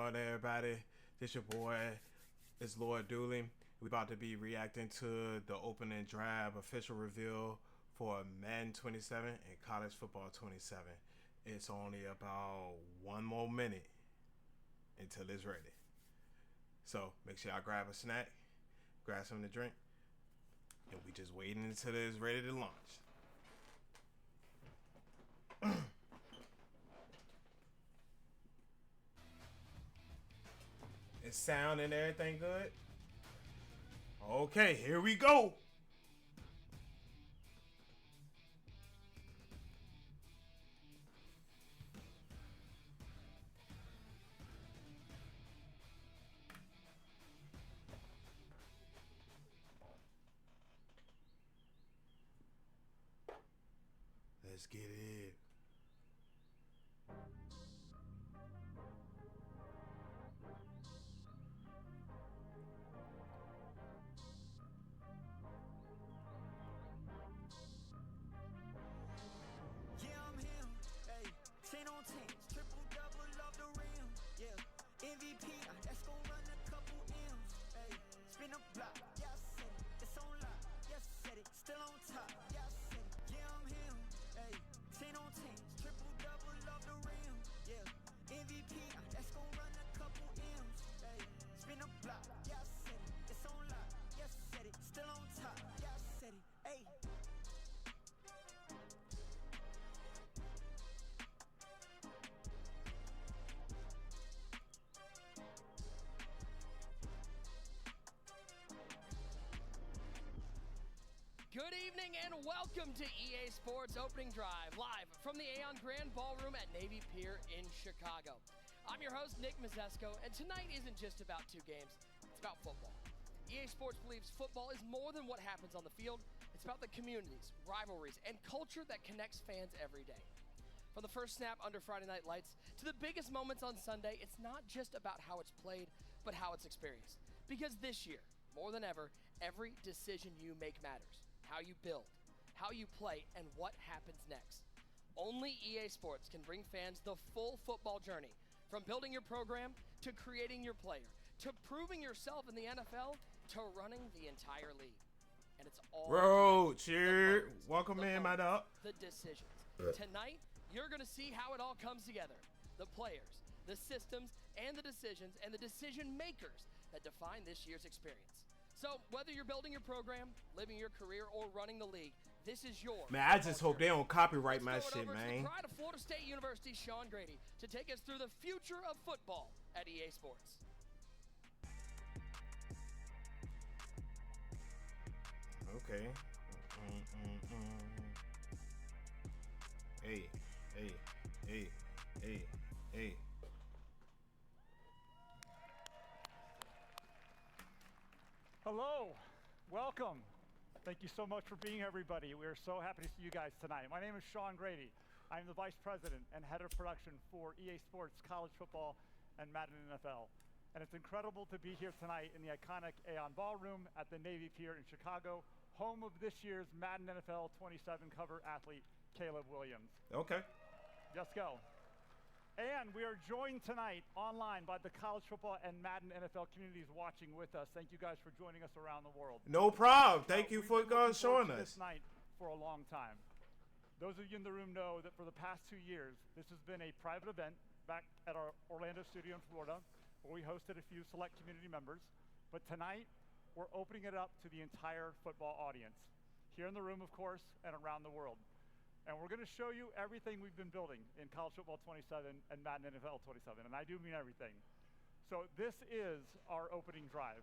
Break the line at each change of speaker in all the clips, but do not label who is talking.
going on, everybody? This your boy. It's Lord Dooley. We about to be reacting to the opening drive official reveal for Madden 27 and College Football 27. It's only about one more minute until it's ready. So make sure y'all grab a snack, grab something to drink, and we just waiting until it's ready to launch. Is sound and everything good? Okay, here we go. Let's get it.
Yeah, I'm him. Hey, 10 on 10, triple double off the rim. Yeah, MVP, that's gon' run a couple M's. Hey, spin a block. Yeah, I said it. It's on lock. Yes, said it. Still on top. Yeah, I said it. Yeah, I'm him. Hey, 10 on 10, triple double off the rim. Yeah, MVP, that's gon' run a couple M's. Hey, spin a block. Yeah, I said it. It's on lock. Yes, said it. Still on top. Yeah, I said it. Hey.
Good evening and welcome to EA Sports Opening Drive, live from the Aon Grand Ballroom at Navy Pier in Chicago. I'm your host, Nick Mazesco, and tonight isn't just about two games, it's about football. EA Sports believes football is more than what happens on the field. It's about the communities, rivalries, and culture that connects fans every day. From the first snap under Friday Night Lights to the biggest moments on Sunday, it's not just about how it's played, but how it's experienced. Because this year, more than ever, every decision you make matters. How you build, how you play, and what happens next. Only EA Sports can bring fans the full football journey, from building your program, to creating your player, to proving yourself in the NFL, to running the entire league. And it's all
Bro, cheer. Welcome in, my dog.
The decisions. Tonight, you're going to see how it all comes together. The players, the systems, and the decisions, and the decision makers that define this year's experience. So whether you're building your program, living your career, or running the league, this is your
Man, I just hope they don't copyright my
Let's
shit,
throw it over to the
man.
pride of Florida State University, Sean Grady, to take us through the future of football at EA Sports.
Okay. Hey, hey, hey, hey, hey.
Hello, welcome. Thank you so much for being here, everybody. We are so happy to see you guys tonight. My name is Sean Grady. I'm the Vice President and Head of Production for EA Sports College Football and Madden NFL. And it's incredible to be here tonight in the iconic Aon Ballroom at the Navy Pier in Chicago, home of this year's Madden NFL 27 cover athlete, Caleb Williams.
Okay.
Let's go. And we are joined tonight online by the college football and Madden NFL communities watching with us. Thank you guys for joining us around the world.
No problem. Thank you
We've
for
been looking
showing
forward to
us.
this night for a long time. Those of you in the room know that for the past 2 years, this has been a private event back at our Orlando studio in Florida, where we hosted a few select community members. But tonight, we're opening it up to the entire football audience, here in the room, of course, and around the world. And we're going to show you everything we've been building in College Football 27 and Madden NFL 27, and I do mean everything. So this is our opening drive.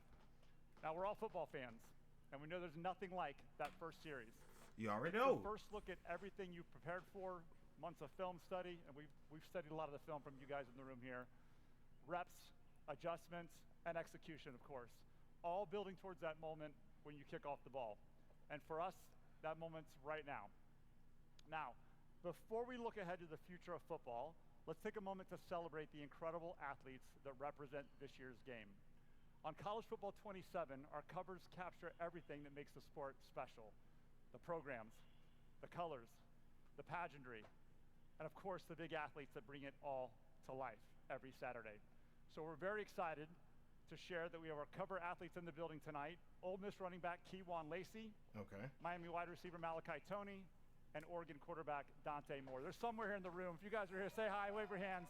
Now, we're all football fans, and we know there's nothing like that first series.
You already
It's the
know.
first look at everything you've prepared for, months of film study, and we've studied a lot of the film from you guys in the room here. Reps, adjustments, and execution, of course, all building towards that moment when you kick off the ball. And for us, that moment's right now. Now, before we look ahead to the future of football, let's take a moment to celebrate the incredible athletes that represent this year's game. On College Football 27, our covers capture everything that makes the sport special. The programs, the colors, the pageantry, and of course the big athletes that bring it all to life every Saturday. So we're very excited to share that we have our cover athletes in the building tonight. Ole Miss running back Keywan Lacey.
Okay.
Miami wide receiver Malachi Toney. And Oregon quarterback Dante Moore. They're somewhere here in the room. If you guys are here, say hi, wave your hands.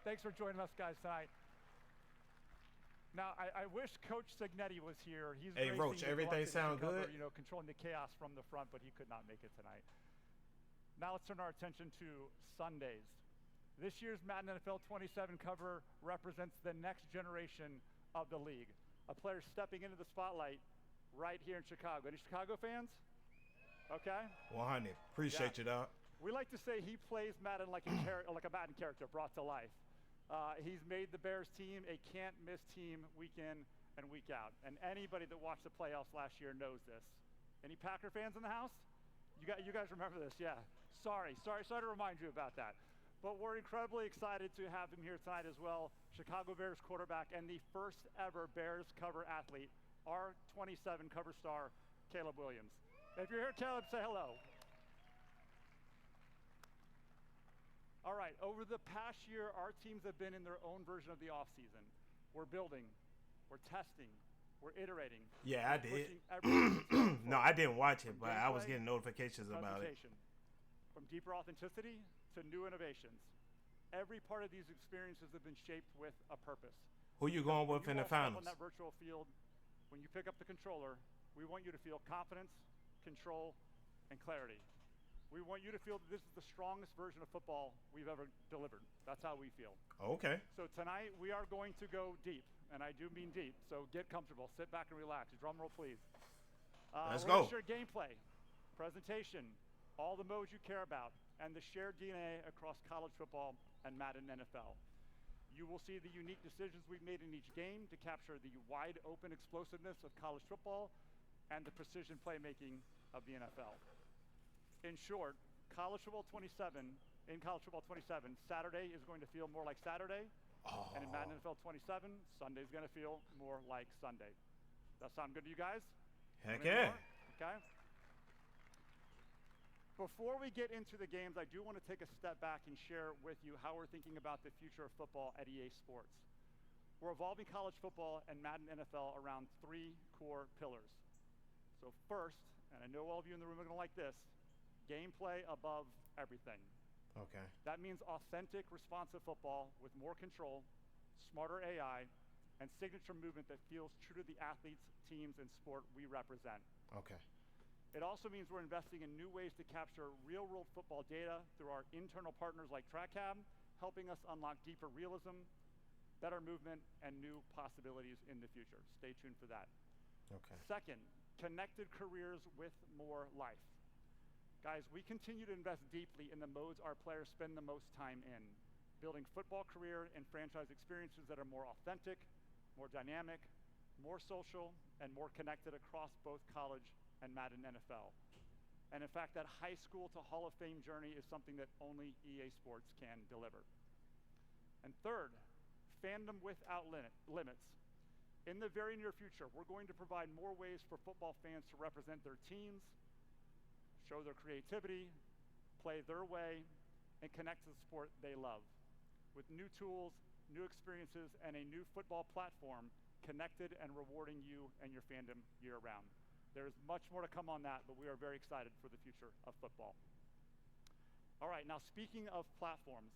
Thanks for joining us, guys, tonight. Now, I wish Coach Signetti was here. He's
Hey, Roach, everything sound good?
You know, controlling the chaos from the front, but he could not make it tonight. Now let's turn our attention to Sundays. This year's Madden NFL 27 cover represents the next generation of the league. A player stepping into the spotlight right here in Chicago. Any Chicago fans? Okay.
100. Appreciate you, dog.
We like to say he plays Madden like a Madden character brought to life. He's made the Bears team a can't-miss team week in and week out. And anybody that watched the playoffs last year knows this. Any Packer fans in the house? You guys remember this, yeah. Sorry to remind you about that. But we're incredibly excited to have him here tonight as well. Chicago Bears quarterback and the first ever Bears cover athlete, our 27 cover star, Caleb Williams. If you're here, Caleb, say hello. All right, over the past year, our teams have been in their own version of the offseason. We're building, we're testing, we're iterating.
Yeah, I did.
No,
I didn't watch it, but I was getting notifications about it.
From deeper authenticity to new innovations. Every part of these experiences have been shaped with a purpose.
Who you going with in the finals?
On that virtual field, when you pick up the controller, we want you to feel confidence, control, and clarity. We want you to feel that this is the strongest version of football we've ever delivered. That's how we feel.
Okay.
So tonight we are going to go deep, and I do mean deep. So get comfortable, sit back and relax. Drum roll, please.
Let's
go.
go.
Share gameplay, presentation, all the modes you care about, and the shared DNA across college football and Madden NFL. You will see the unique decisions we've made in each game to capture the wide open explosiveness of college football and the precision playmaking of the NFL. In short, College Football 27, Saturday is going to feel more like Saturday.
Oh.
And in Madden NFL 27, Sunday is going to feel more like Sunday. That sound good to you guys?
Heck yeah.
Okay. Before we get into the games, I do want to take a step back and share with you how we're thinking about the future of football at EA Sports. We're evolving college football and Madden NFL around three core pillars. So first, and I know all of you in the room are going to like this, gameplay above everything.
Okay.
That means authentic, responsive football with more control, smarter AI, and signature movement that feels true to the athletes, teams, and sport we represent.
Okay.
It also means we're investing in new ways to capture real-world football data through our internal partners like TrackCab, helping us unlock deeper realism, better movement, and new possibilities in the future. Stay tuned for that.
Okay.
Second, connected careers with more life. Guys, we continue to invest deeply in the modes our players spend the most time in, building football career and franchise experiences that are more authentic, more dynamic, more social, and more connected across both college and Madden NFL. And in fact, that high school to Hall of Fame journey is something that only EA Sports can deliver. And third, fandom without limits. In the very near future, we're going to provide more ways for football fans to represent their teams, show their creativity, play their way, and connect to the sport they love. With new tools, new experiences, and a new football platform connected and rewarding you and your fandom year-round. There's much more to come on that, but we are very excited for the future of football. All right, now speaking of platforms,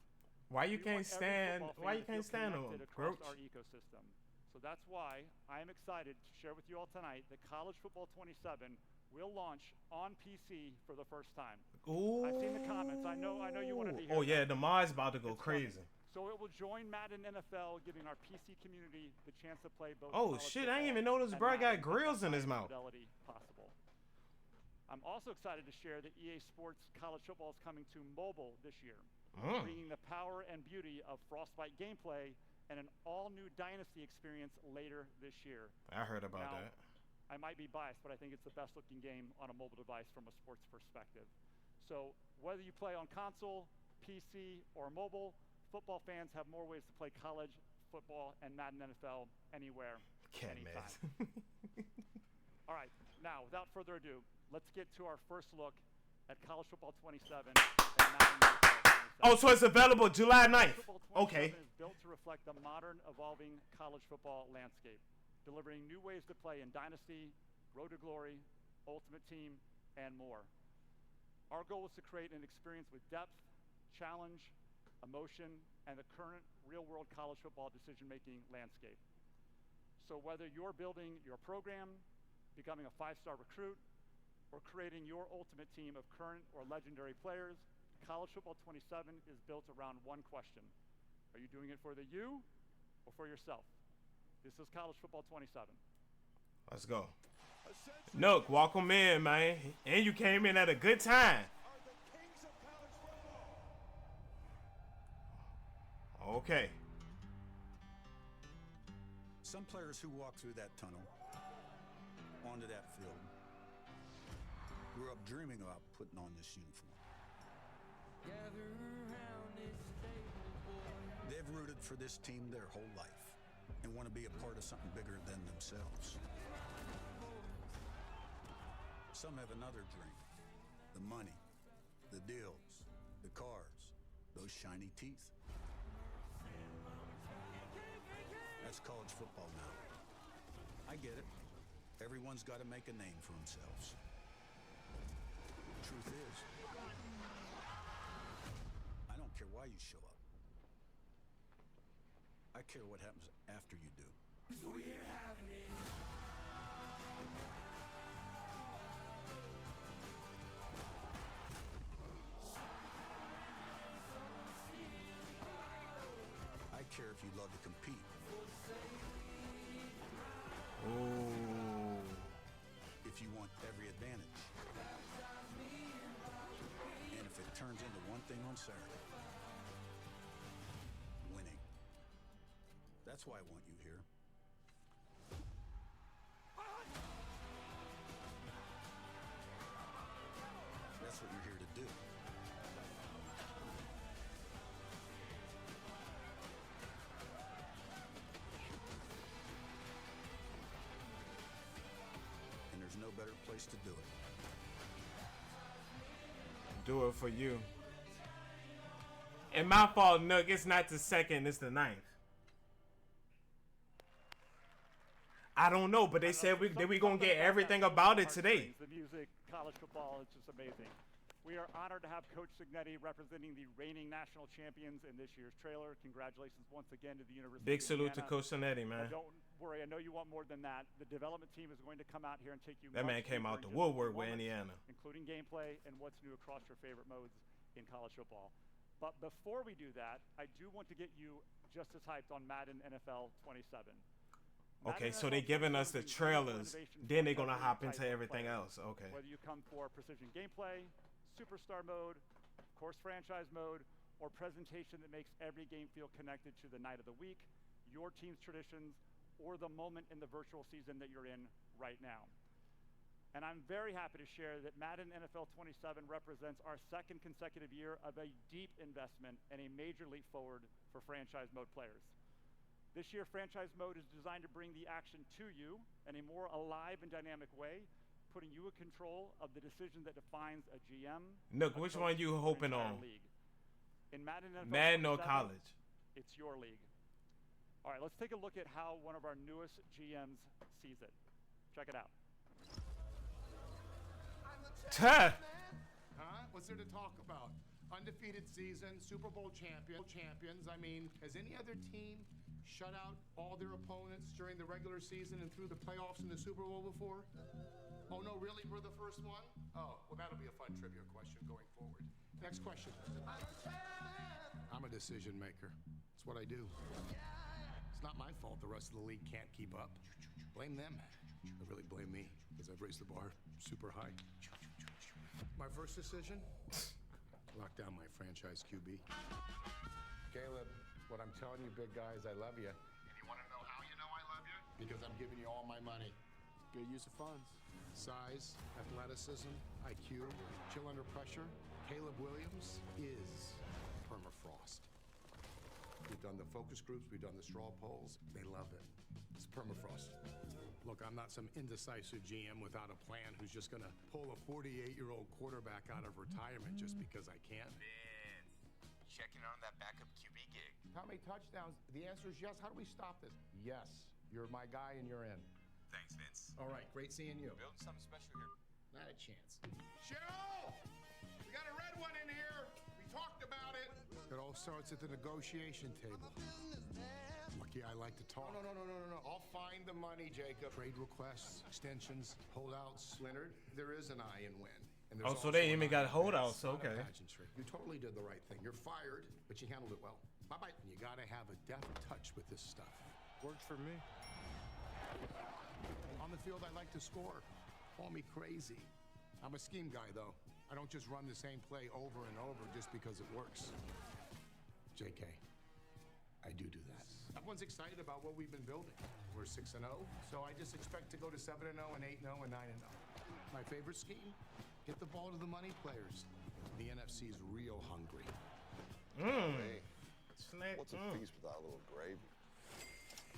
why you can't stand them,
across our ecosystem. So that's why I am excited to share with you all tonight that College Football 27 will launch on PC for the first time.
Ooh.
I've seen the comments. I know you wanted to hear.
Oh yeah, the mod's about to go crazy.
Coming. So it will join Madden NFL, giving our PC community the chance to play both.
Oh shit! I didn't even notice bro got grills in his mouth.
Possible. I'm also excited to share that EA Sports College Football is coming to mobile this year, bringing the power and beauty of Frostbite gameplay and an all-new Dynasty experience later this year.
I heard about that.
I might be biased, but I think it's the best-looking game on a mobile device from a sports perspective. So whether you play on console, PC, or mobile, football fans have more ways to play college football and Madden NFL anywhere, anytime. All right, now, without further ado, let's get to our first look at College Football 27 and Madden NFL
Oh, so it's available July 9th.
Football 27
Okay.
is built to reflect the modern, evolving college football landscape, delivering new ways to play in Dynasty, Road to Glory, Ultimate Team, and more. Our goal is to create an experience with depth, challenge, emotion, and the current real-world college football decision-making landscape. So whether you're building your program, becoming a 5-star recruit, or creating your ultimate team of current or legendary players, College Football 27 is built around one question. Are you doing it for the you or for yourself? This is College Football 27.
Let's go. Nook, welcome in, man. And you came in at a good time. Okay.
Some players who walk through that tunnel, onto that field, grew up dreaming about putting on this uniform. They've rooted for this team their whole life and want to be a part of something bigger than themselves. Some have another dream. The money, the deals, the cars, those shiny teeth. That's college football now. I get it. Everyone's got to make a name for themselves. Truth is, I don't care why you show up. I care what happens after you do. I care if you love to compete.
Ooh.
If you want every advantage. And if it turns into one thing on Saturday. Winning. That's why I want you here. That's what you're here to do. And there's no better place to do it.
Do it for you. And my fault, Nook. It's not the 2nd, it's the 9th. I don't know, but they said we gonna get everything about it today.
The music, college football, it's just amazing. We are honored to have Coach Cignetti representing the reigning national champions in this year's trailer. Congratulations once again to the University
Big
of
salute to
Indiana.
Coach Cinetti, man.
Don't worry, I know you want more than that. The development team is going to come out here and take you.
That man
much
came
deeper
out the
into some
woodwork with
moments,
Indiana.
including gameplay and what's new across your favorite modes in college football. But before we do that, I do want to get you just as hyped on Madden NFL 27.
Okay,
Madden
so they
NFL
giving us
27
the
brings
trailers,
innovations
then
for
they're gonna
every
hop
type
into
of
everything
player.
else. Okay.
Whether you come for precision gameplay, superstar mode, of course franchise mode, or presentation that makes every game feel connected to the night of the week, your team's traditions, or the moment in the virtual season that you're in right now. And I'm very happy to share that Madden NFL 27 represents our 2nd consecutive year of a deep investment and a major leap forward for franchise mode players. This year, franchise mode is designed to bring the action to you in a more alive and dynamic way, putting you in control of the decision that defines a GM.
Nook,
a
which
coach,
one you
or
hoping
entire
on?
League. In Madden NFL
Madden or
27,
college?
it's your league. All right, let's take a look at how one of our newest GMs sees it. Check it out.
Tuh.
Huh? What's there to talk about? Undefeated season, Super Bowl champions. I mean, has any other team shut out all their opponents during the regular season and through the playoffs in the Super Bowl before? Oh, no, really? We're the first one? Oh, well, that'll be a fun trivia question going forward. Next question. I'm a decision maker. It's what I do. It's not my fault the rest of the league can't keep up. Blame them. They really blame me because I've raised the bar super high. My first decision? Lock down my franchise QB. Caleb, what I'm telling you big guys, I love you. And you want to know how you know I love you? Because I'm giving you all my money.
Good use of funds.
Size, athleticism, IQ, chill under pressure. Caleb Williams is permafrost. We've done the focus groups, we've done the straw polls. They love it. It's permafrost. Look, I'm not some indecisive GM without a plan who's just going to pull a 48-year-old quarterback out of retirement just because I can.
Vince,
checking on that backup QB gig.
How many touchdowns? The answer is yes. How do we stop this? Yes. You're my guy and you're in.
Thanks, Vince.
All right, great seeing you.
Building something special here.
Not a chance. Cheryl! We got a red one in here. We talked about it. It all starts at the negotiation table. Lucky I like to talk. No. I'll find the money, Jacob. Trade requests, extensions, holdouts. Leonard, there is an I in win. And there's
Oh, so
also
they even
an I
got
in
holdouts,
Vince. Not a
okay.
pageantry. You totally did the right thing. You're fired, but you handled it well. Bye-bye. You gotta have a deft touch with this stuff.
Works for me.
On the field, I like to score. Call me crazy. I'm a scheme guy, though. I don't just run the same play over and over just because it works. JK, I do that. Everyone's excited about what we've been building. We're 6-0, so I just expect to go to 7-0 and 8-0 and 9-0. My favorite scheme? Get the ball to the money players. The NFC is real hungry.
Hey,
Snack.
what's a feast without a little gravy?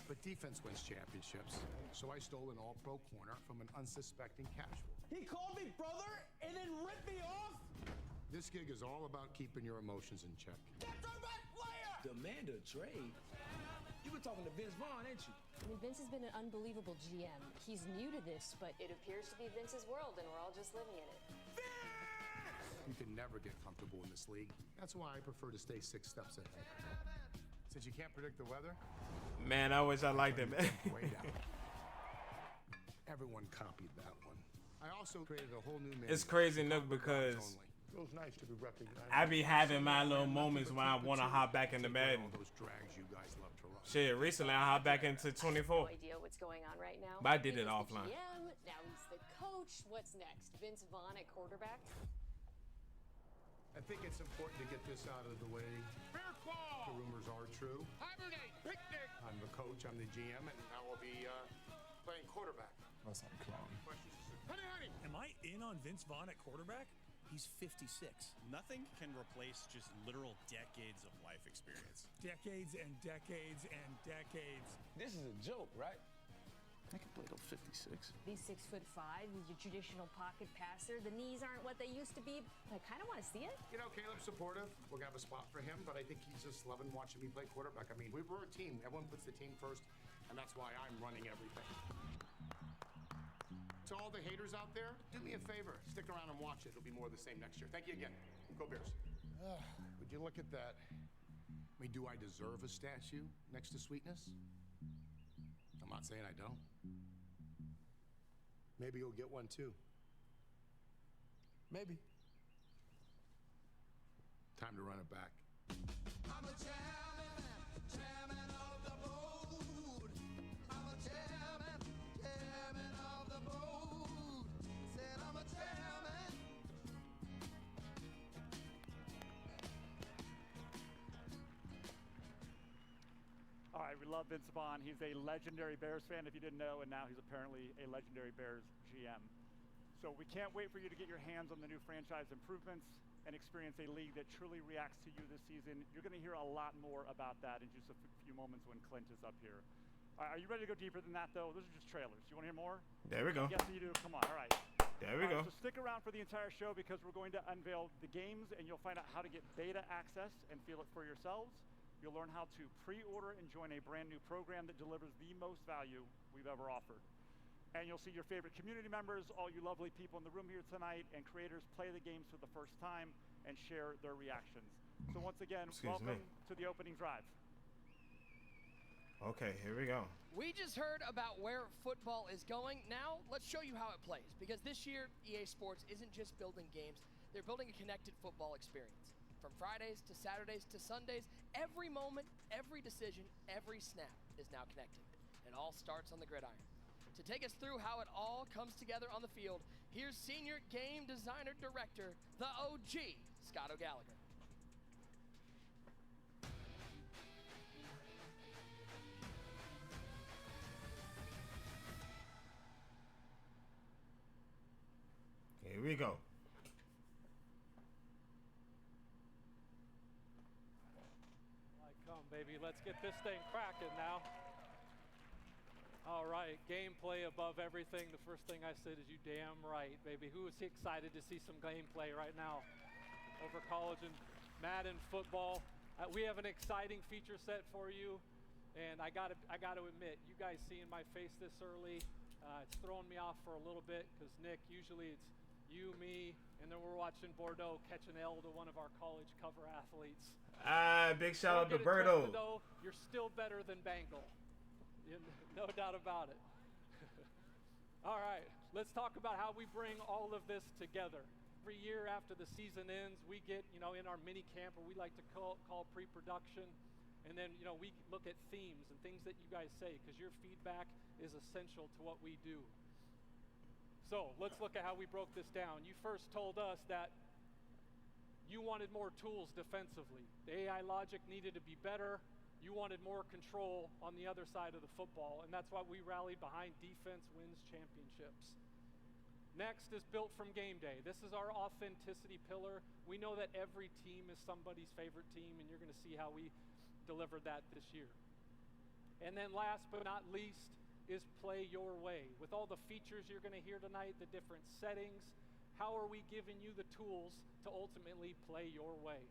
But defense wins championships, so I stole an all-pro corner from an unsuspecting casual.
He called me brother and then ripped me off?
This gig is all about keeping your emotions in check.
That's our best player!
Demand a trade? You were talking to Vince Vaughn, ain't you?
I mean, Vince has been an unbelievable GM. He's new to this, but it appears to be Vince's world, and we're all just living in it.
You can never get comfortable in this league. That's why I prefer to stay 6 steps ahead. Since you can't predict the weather,
Man, I wish I liked it, man.
way down. Everyone copied that one. I also created a whole new menu.
It's crazy, Nook, because
Only. Feels nice to be recognized.
I be having my little moments when I want to hop back into Madden.
All those drags you guys love to run.
Shit, recently I hopped back into 24.
No idea what's going on right now.
But I did
He
it
was
offline.
The GM, now he's the coach. What's next? Vince Vaughn at quarterback?
I think it's important to get this out of the way.
Bear claw!
The rumors are true.
Hibernate! Picnic!
I'm the coach, I'm the GM, and now I'll be playing quarterback.
That's not a clown.
Honey!
Am I in on Vince Vaughn at quarterback? He's 56.
Nothing can replace just literal decades of life experience.
Decades and decades and decades.
This is a joke, right?
I can play till 56.
He's 6'5". He's your traditional pocket passer. The knees aren't what they used to be. I kind of want to see it.
You know, Caleb's supportive. We're going to have a spot for him, but I think he's just loving watching me play quarterback. I mean, we're a team. Everyone puts the team first, and that's why I'm running everything. To all the haters out there, do me a favor. Stick around and watch it. It'll be more of the same next year. Thank you again. Go Bears. Would you look at that? I mean, do I deserve a statue next to Sweetness? I'm not saying I don't. Maybe you'll get one too.
Maybe.
Time to run it back.
I'm a chairman of the board. I'm a chairman of the board. Said I'm a chairman.
All right, we love Vince Vaughn. He's a legendary Bears fan, if you didn't know, and now he's apparently a legendary Bears GM. So we can't wait for you to get your hands on the new franchise improvements and experience a league that truly reacts to you this season. You're going to hear a lot more about that in just a few moments when Clint is up here. Are you ready to go deeper than that, though? Those are just trailers. You want to hear more?
There we go.
Yes, you do. Come on. All right.
There we
All
go.
right, so stick around for the entire show because we're going to unveil the games and you'll find out how to get beta access and feel it for yourselves. You'll learn how to pre-order and join a brand new program that delivers the most value we've ever offered. And you'll see your favorite community members, all you lovely people in the room here tonight, and creators play the games for the first time and share their reactions. So once again, welcome to the opening drive.
Okay, here we go.
We just heard about where football is going. Now, let's show you how it plays. Because this year, EA Sports isn't just building games, they're building a connected football experience. From Fridays to Saturdays to Sundays, every moment, every decision, every snap is now connected. It all starts on the gridiron. To take us through how it all comes together on the field, here's Senior Game Designer Director, the OG, Scott O'Gallagher.
Here we go.
Come, baby, let's get this thing cracking now. All right, gameplay above everything. The first thing I said is you damn right, baby. Who is excited to see some gameplay right now over college and Madden football. We have an exciting feature set for you, and I gotta admit, you guys seeing my face this early, it's throwing me off for a little bit because Nick, usually it's you, me, and then we're watching Bordeaux catch an L to one of our college cover athletes.
Big shout out to
Don't get it
Birdo.
twisted, though, you're still better than Bengal. No doubt about it. All right, let's talk about how we bring all of this together. Every year after the season ends, we get, in our mini camp, or we like to call pre-production, and then, we look at themes and things that you guys say, because your feedback is essential to what we do. So let's look at how we broke this down. You first told us that you wanted more tools defensively. The AI logic needed to be better. You wanted more control on the other side of the football, and that's why we rallied behind defense wins championships. Next is built from game day. This is our authenticity pillar. We know that every team is somebody's favorite team, and you're going to see how we delivered that this year. And then last but not least is play your way. With all the features you're going to hear tonight, the different settings, how are we giving you the tools to ultimately play your way?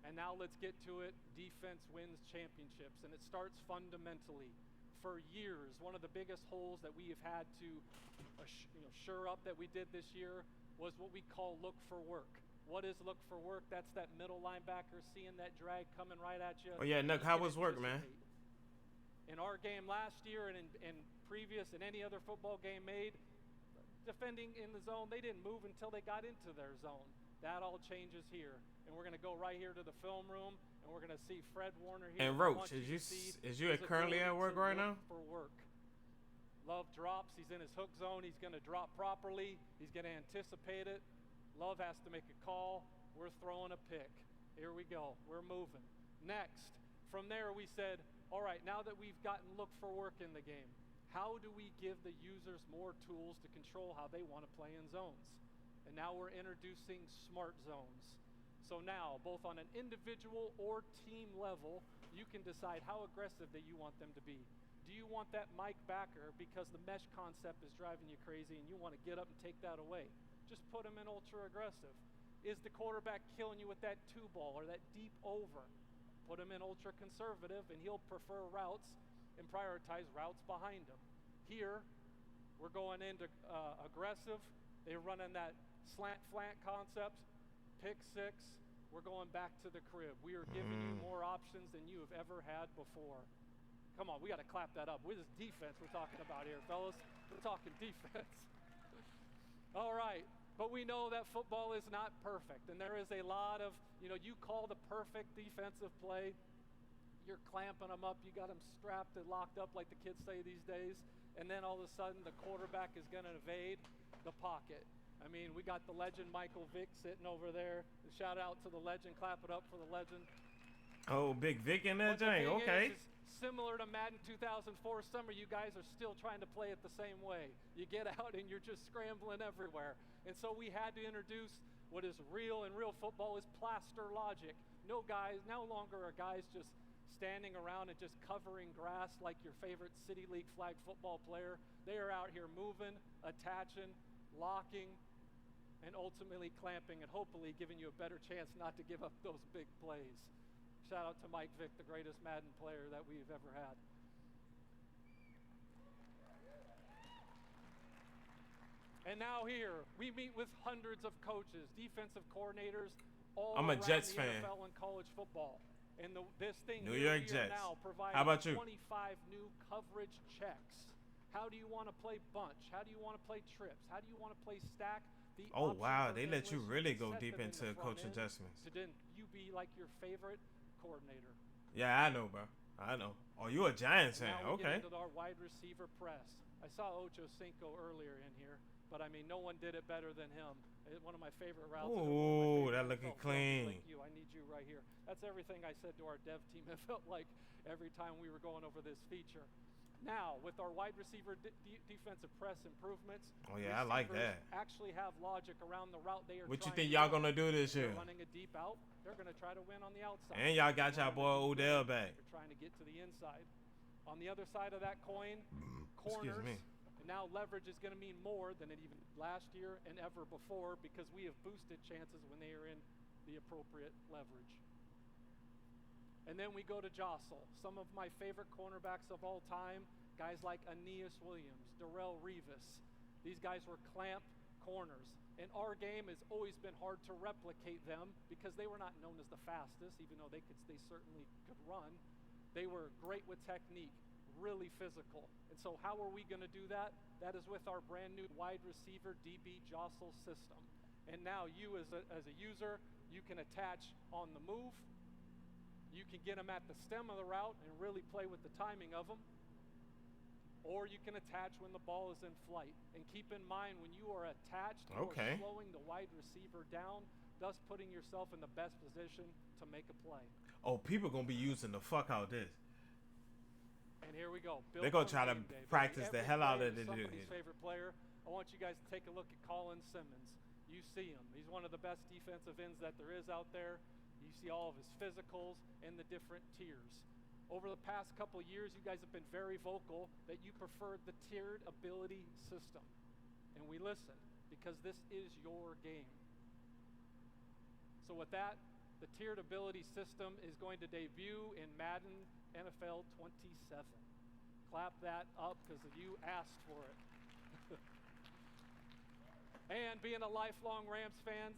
And now let's get to it. Defense wins championships, and it starts fundamentally. For years, one of the biggest holes that we have had to shore up that we did this year was what we call look for work. What is look for work? That's that middle linebacker seeing that drag coming right at you.
Oh yeah, Nick, how was work, man?
In our game last year and in previous and any other football game made, defending in the zone, they didn't move until they got into their zone. That all changes here. And we're going to go right here to the film room, and we're going to see Fred Warner here.
And Roach, is you currently at work right now?
For work. Love drops. He's in his hook zone. He's going to drop properly. He's going to anticipate it. Love has to make a call. We're throwing a pick. Here we go. We're moving. Next, from there we said, all right, now that we've gotten look for work in the game, how do we give the users more tools to control how they want to play in zones? And now we're introducing smart zones. So now, both on an individual or team level, you can decide how aggressive that you want them to be. Do you want that Mike backer because the mesh concept is driving you crazy and you want to get up and take that away? Just put him in ultra aggressive. Is the quarterback killing you with that two ball or that deep over? Put him in ultra conservative, and he'll prefer routes and prioritize routes behind him. Here, we're going into aggressive. They're running that slant concept, pick six. We're going back to the crib. We are giving you more options than you have ever had before. Come on, we got to clap that up. What is defense we're talking about here, fellas? We're talking defense. All right, but we know that football is not perfect, and there is a lot of, you call the perfect defensive play. You're clamping them up. You got them strapped and locked up like the kids say these days, and then all of a sudden the quarterback is going to evade the pocket. I mean, we got the legend Michael Vick sitting over there. Shout out to the legend. Clap it up for the legend.
Oh, Big Vic in that thing. Okay.
Similar to Madden 2004 summer, you guys are still trying to play it the same way. You get out and you're just scrambling everywhere. And so we had to introduce what is real, and real football is plaster logic. No longer are guys just standing around and just covering grass like your favorite City League flag football player. They are out here moving, attaching, locking, and ultimately clamping, and hopefully giving you a better chance not to give up those big plays. Shout out to Mike Vick, the greatest Madden player that we've ever had. And now here, we meet with hundreds of coaches, defensive coordinators, all
I'm a
around
Jets
the
fan.
NFL and college football. And this thing
New
here
York
we are
Jets.
now providing
How about you?
25 new coverage checks. How do you want to play bunch? How do you want to play trips? How do you want to play stack? The
Oh wow,
options are
they let you
endless.
really
can
go
set
deep
them in
into
the front
coach
end
adjustments.
to then you be like your favorite coordinator.
Yeah, I know, bro. I know. Oh, you a Giants fan?
Now we
Okay.
get into our wide receiver press. I saw Ocho Cinco earlier in here, but I mean, no one did it better than him. One of my favorite routes.
Ooh, that looking clean.
Like you, I need you right here. That's everything I said to our dev team. It felt like every time we were going over this feature. Now, with our wide receiver defensive press improvements,
Oh yeah, I like that.
actually have logic around the route they are
What you
trying
think
to
y'all
run.
gonna do this year?
They're running a deep out. They're going to try to win on the outside.
And y'all got y'all boy Odell back.
They're trying to get to the inside. On the other side of that coin,
Excuse
corners.
me.
And now leverage is going to mean more than it even last year and ever before, because we have boosted chances when they are in the appropriate leverage. And then we go to jostle. Some of my favorite cornerbacks of all time, guys like Aeneas Williams, Darrell Revis. These guys were clamp corners. In our game, it's always been hard to replicate them because they were not known as the fastest, even though they certainly could run. They were great with technique, really physical. And so how are we going to do that? That is with our brand new wide receiver DB jostle system. And now you as a user, you can attach on the move. You can get them at the stem of the route and really play with the timing of them. Or you can attach when the ball is in flight. And keep in mind, when you are attached, you are slowing the wide receiver down, thus putting yourself in the best position to make a play.
Oh, people going to be using the fuck out this.
And here we go.
They're going to try to practice the hell out of it.
Somebody's favorite player. I want you guys to take a look at Colin Simmons. You see him. He's one of the best defensive ends that there is out there. You see all of his physicals and the different tiers. Over the past couple years, you guys have been very vocal that you preferred the tiered ability system. And we listen because this is your game. So with that, the tiered ability system is going to debut in Madden NFL 27. Clap that up because you asked for it. And being a lifelong Rams fan,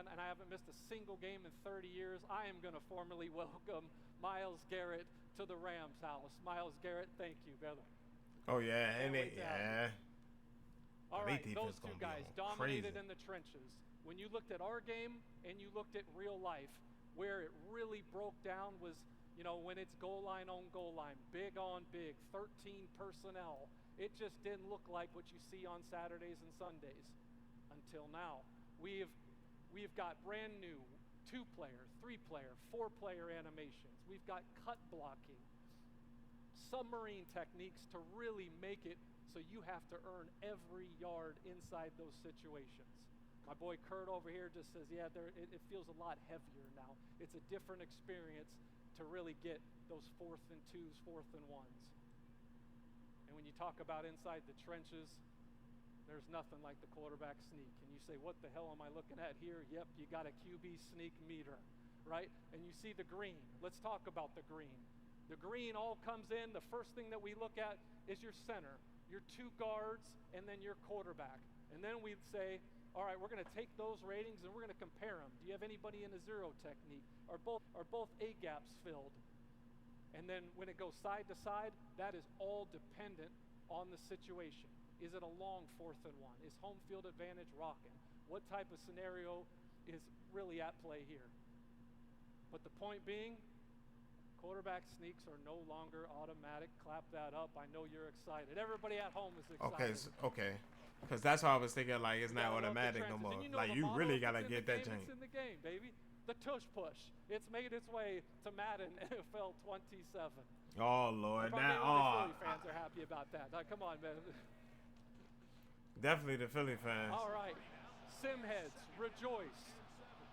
and I haven't missed a single game in 30 years, I am going to formally welcome Myles Garrett to the Rams house. Myles Garrett, thank you, brother.
Oh, yeah.
All right, those two guys dominated in the trenches. When you looked at our game and you looked at real life, where it really broke down was, when it's goal line on goal line, big on big, 13 personnel. It just didn't look like what you see on Saturdays and Sundays until now. We've got brand new 2-player, 3-player, 4-player animations. We've got cut blocking, submarine techniques to really make it so you have to earn every yard inside those situations. My boy Kurt over here just says, yeah, it feels a lot heavier now. It's a different experience to really get those 4th and 2s, 4th and 1s. And when you talk about inside the trenches, there's nothing like the quarterback sneak. And you say, what the hell am I looking at here? Yep, you got a QB sneak meter, right? And you see the green. Let's talk about the green. The green all comes in. The first thing that we look at is your center, your 2 guards, and then your quarterback. And then we say, all right, we're going to take those ratings and we're going to compare them. Do you have anybody in a zero technique? Are both A gaps filled? And then when it goes side to side, that is all dependent on the situation. Is it a long 4th and 1? Is home field advantage rocking? What type of scenario is really at play here? But the point being, quarterback sneaks are no longer automatic. Clap that up. I know you're excited. Everybody at home is excited.
Okay. Because that's why I was thinking, like, it's not automatic no more. Like, you really got to get that change.
It's in the game, baby. The tush push. It's made its way to Madden NFL 27.
Oh, Lord.
Philly fans are happy about that. Now, come on, man.
Definitely the Philly fans.
All right. Simheads, rejoice.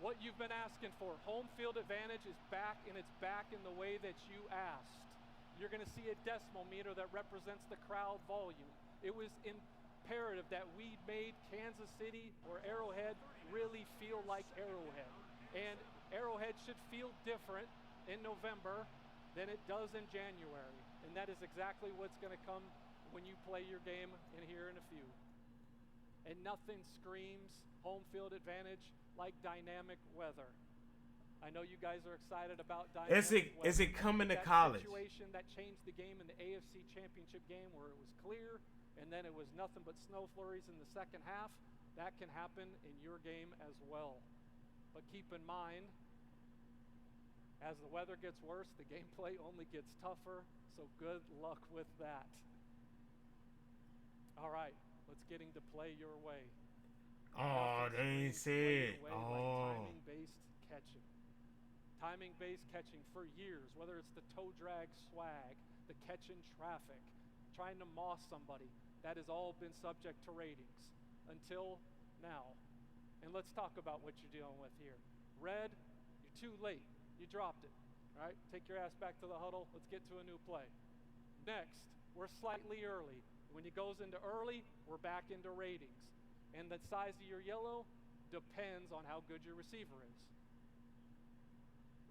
What you've been asking for. Home field advantage is back, and it's back in the way that you asked. You're going to see a decimal meter that represents the crowd volume. It was imperative that we made Kansas City or Arrowhead really feel like Arrowhead. And Arrowhead should feel different in November than it does in January. And that is exactly what's going to come when you play your game in here in a few. And nothing screams home field advantage like dynamic weather. I know you guys are excited about dynamic weather.
Is it coming to college?
That situation that changed the game in the AFC Championship game where it was clear and then it was nothing but snow flurries in the second half, that can happen in your game as well. But keep in mind, as the weather gets worse, the gameplay only gets tougher, so good luck with that. All right, let's get into play your way.
Oh, they ain't said.
Like timing-based catching. Timing-based catching for years, whether it's the toe drag swag, the catch in traffic, trying to moss somebody, that has all been subject to ratings until now. And let's talk about what you're dealing with here. Red, you're too late. You dropped it. All right, take your ass back to the huddle. Let's get to a new play. Next, we're slightly early. When it goes into early, we're back into ratings. And the size of your yellow, depends on how good your receiver is.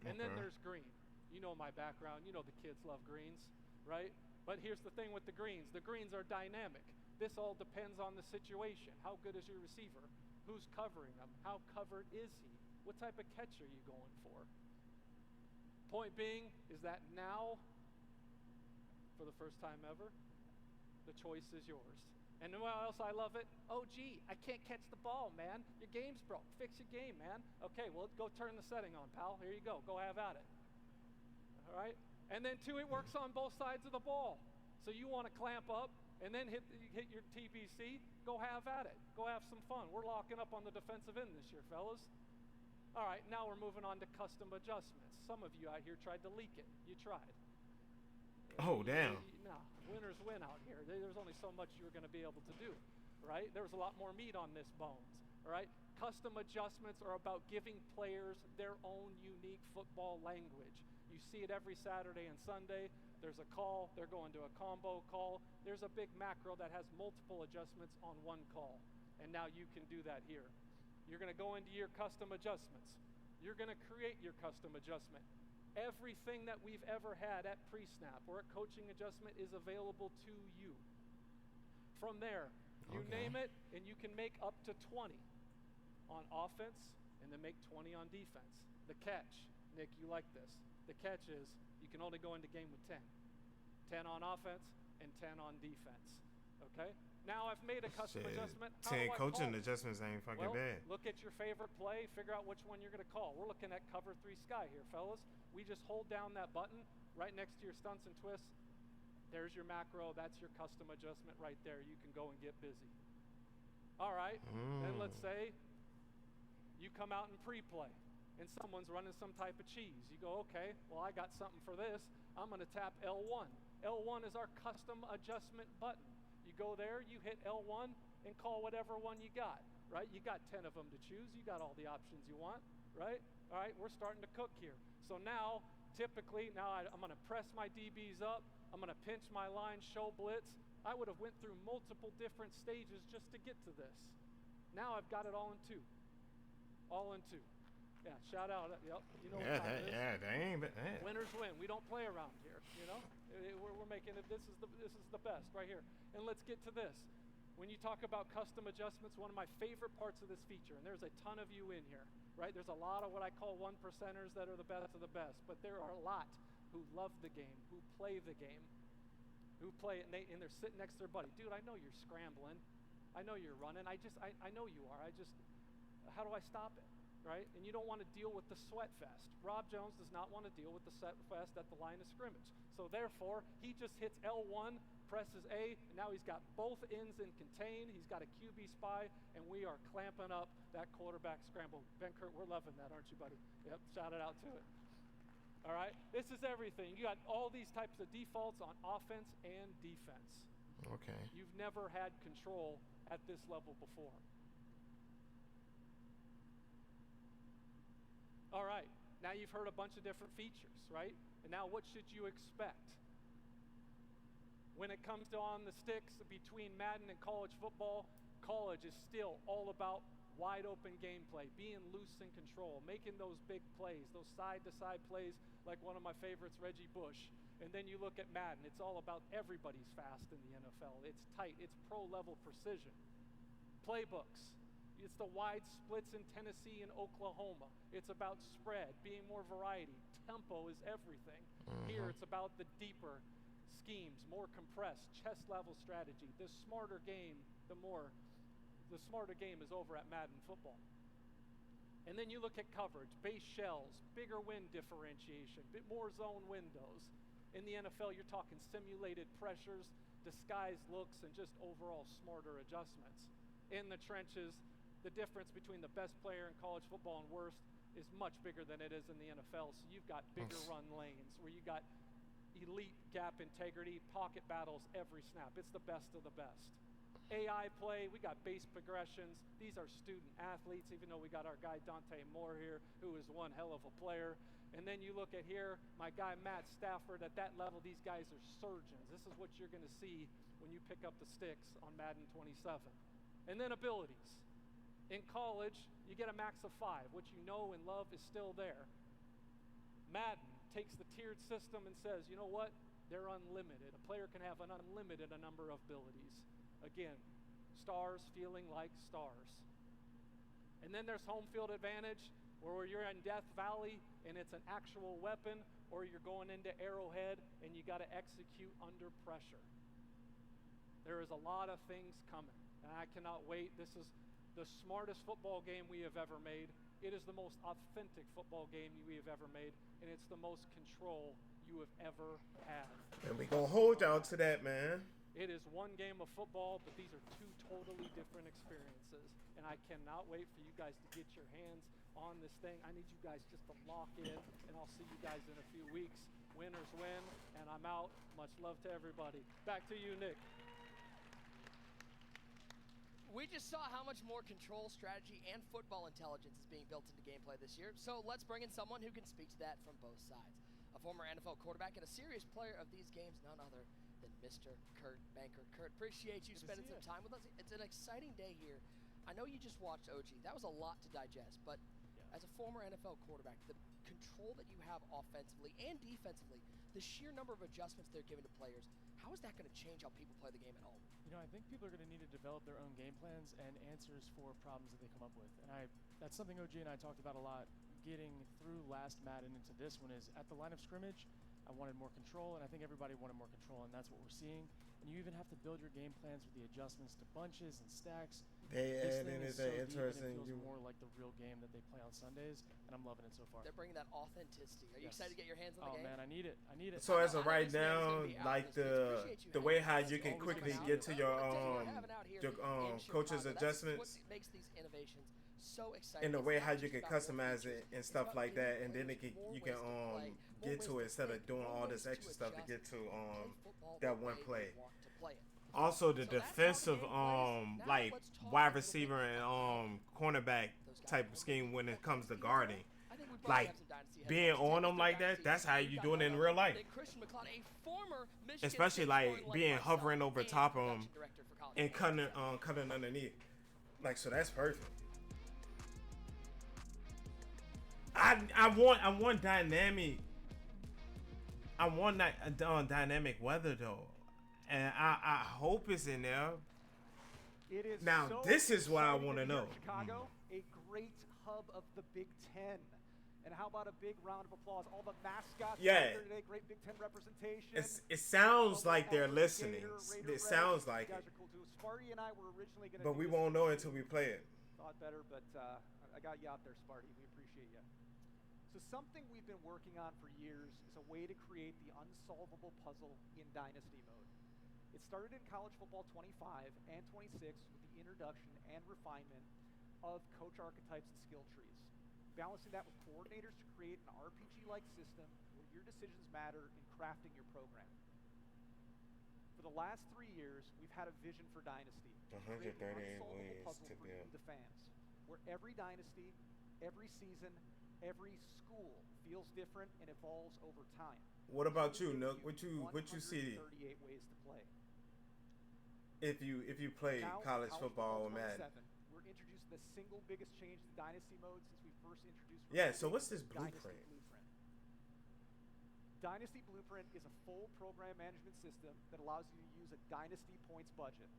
And then
Okay.
there's green. You know my background. You know the kids love greens, right? But here's the thing with the greens. The greens are dynamic. This all depends on the situation. How good is your receiver? Who's covering him? How covered is he? What type of catch are you going for? Point being is that now, for the first time ever, the choice is yours. And you know what else I love it? Oh, gee, I can't catch the ball, man. Your game's broke. Fix your game, man. Okay, well, go turn the setting on, pal. Here you go. Go have at it. All right? And then, too, it works on both sides of the ball. So you want to clamp up and then hit your TBC, go have at it. Go have some fun. We're locking up on the defensive end this year, fellas. All right, now we're moving on to custom adjustments. Some of you out here tried to leak it. You tried.
Oh, damn.
No, winners win out here. There's only so much you're going to be able to do, right? There was a lot more meat on this bones, all right? Custom adjustments are about giving players their own unique football language. You see it every Saturday and Sunday. There's a call. They're going to a combo call. There's a big macro that has multiple adjustments on one call, and now you can do that here. You're going to go into your custom adjustments. You're going to create your custom adjustment. Everything that we've ever had at pre-snap or at coaching adjustment is available to you. From there, you name it, and you can make up to 20 on offense and then make 20 on defense. The catch, Nick, you like this. The catch is you can only go into game with 10. 10 on offense and 10 on defense. Okay? Now I've made a custom adjustment. How
10
do I
coaching
call?
adjustments ain't fucking bad.
Look at your favorite play, figure out which one you're going to call. We're looking at cover 3 sky here, fellas. We just hold down that button right next to your stunts and twists. There's your macro. That's your custom adjustment right there. You can go and get busy. All right. Then let's say you come out in pre-play and someone's running some type of cheese. You go, okay, well, I got something for this. I'm going to tap L1. L1 is our custom adjustment button. You go there, you hit L1 and call whatever one you got, right? You got 10 of them to choose. You got all the options you want, right? All right, we're starting to cook here. So now, typically, I'm going to press my DBs up. I'm going to pinch my line, show blitz. I would have went through multiple different stages just to get to this. Now I've got it all in 2. All in 2. Yeah, shout out. Yep, you know what time it is.
Yeah, they ain't bad.
Winners win. We don't play around here, you know? We're making it, this is the best right here. And let's get to this. When you talk about custom adjustments, one of my favorite parts of this feature, and there's a ton of you in here, right? There's a lot of what I call 1%ers that are the best of the best, but there are a lot who love the game, who play the game, who play it, and they're sitting next to their buddy. Dude, I know you're scrambling. I know you're running. I know you are. How do I stop it? Right? And you don't want to deal with the sweat fest. Rob Jones does not want to deal with the sweat fest at the line of scrimmage. So therefore, he just hits L1, presses A, and now he's got both ends in contain. He's got a QB spy, and we are clamping up that quarterback scramble. Ben Kurt, we're loving that, aren't you, buddy? Yep, shout it out to it. All right? This is everything. You got all these types of defaults on offense and defense.
Okay.
You've never had control at this level before. All right, now you've heard a bunch of different features, right? And now what should you expect? When it comes to on the sticks between Madden and college football, college is still all about wide open gameplay, being loose in control, making those big plays, those side-to-side plays like one of my favorites, Reggie Bush. And then you look at Madden, it's all about everybody's fast in the NFL. It's tight, it's pro-level precision. Playbooks. It's the wide splits in Tennessee and Oklahoma. It's about spread, being more variety. Tempo is everything. Here it's about the deeper schemes, more compressed, chest level strategy. The smarter game is over at Madden football. And then you look at coverage, base shells, bigger wind differentiation, bit more zone windows. In the NFL, you're talking simulated pressures, disguised looks, and just overall smarter adjustments. In the trenches, the difference between the best player in college football and worst is much bigger than it is in the NFL. So you've got bigger run lanes where you got elite gap integrity, pocket battles every snap. It's the best of the best. AI play, we got base progressions. These are student athletes, even though we got our guy Dante Moore here, who is one hell of a player. And then you look at here, my guy Matt Stafford, at that level, these guys are surgeons. This is what you're going to see when you pick up the sticks on Madden 27. And then abilities. In college, you get a max of 5. What you know and love is still there. Madden takes the tiered system and says, you know what? They're unlimited. A player can have an unlimited number of abilities. Again, stars feeling like stars. And then there's home field advantage, where you're in Death Valley and it's an actual weapon, or you're going into Arrowhead and you got to execute under pressure. There is a lot of things coming, and I cannot wait. This is the smartest football game we have ever made. It is the most authentic football game we have ever made, and it's the most control you have ever had.
And we gonna hold y'all to that, man.
It is one game of football, but these are two totally different experiences, and I cannot wait for you guys to get your hands on this thing. I need you guys just to lock in, and I'll see you guys in a few weeks. Winners win, and I'm out. Much love to everybody. Back to you, Nick.
We just saw how much more control, strategy, and football intelligence is being built into gameplay this year, so let's bring in someone who can speak to that from both sides. A former NFL quarterback and a serious player of these games, none other than Mr. Kurt Banker. Kurt, appreciate you spending some time with us. It's an exciting day here. I know you just watched OG. That was a lot to digest, but as a former NFL quarterback, the control that you have offensively and defensively, the sheer number of adjustments they're giving to players, how is that going to change how people play the game at home?
You know, I think people are going to need to develop their own game plans and answers for problems that they come up with. And that's something OG and I talked about a lot getting through last Madden into this one is at the line of scrimmage, I wanted more control, and I think everybody wanted more control, and that's what we're seeing. And you even have to build your game plans with the adjustments to bunches and stacks. This thing is so deep, and it feels more like the real game that they play on Sundays, and I'm loving it so far.
They're bringing that authenticity. Are you excited to get your hands on the game?
Oh man, I need it.
So as of right now, like the way how you can quickly get to your coach's adjustments,
makes these innovations so exciting.
in the way how you can customize it and stuff like that, and then you can get to it instead of doing all this extra stuff to get to that one play. Also, the defensive like wide receiver and cornerback type of scheme when it comes to guarding, like being on them like that, that's how you do it in real life. Especially like being hovering over top of them and cutting underneath. Like, so that's perfect. I want dynamic. I want that dynamic weather though, and I hope it's in there.
It is
now.
So
this is what I want to know.
Chicago, a great hub of the Big Ten, and how about a big round of applause? All the mascots
Yeah.
here today, great Big Ten representation.
It sounds like they're listening. It sounds like it.
Cool too. Sparty and I were originally going to.
But we won't know until we play it.
Thought better, but I got you out there, Sparty. We appreciate you. So something we've been working on for years is a way to create the unsolvable puzzle in Dynasty Mode. It started in College Football 25 and 26 with the introduction and refinement of coach archetypes and skill trees, balancing that with coordinators to create an RPG-like system where your decisions matter in crafting your program. For the last 3 years, we've had a vision for Dynasty.
138 ways
puzzle
to
for
build.
the fans, where every dynasty, every season, every school feels different and evolves over time.
What about you, Nook? What you see?
138 ways to play.
If you play
Now,
college football or Madden.
We're introducing the single biggest change to Dynasty Mode since we first introduced.
Yeah. So what's this
Dynasty
blueprint?
Dynasty Blueprint is a full program management system that allows you to use a Dynasty points budget.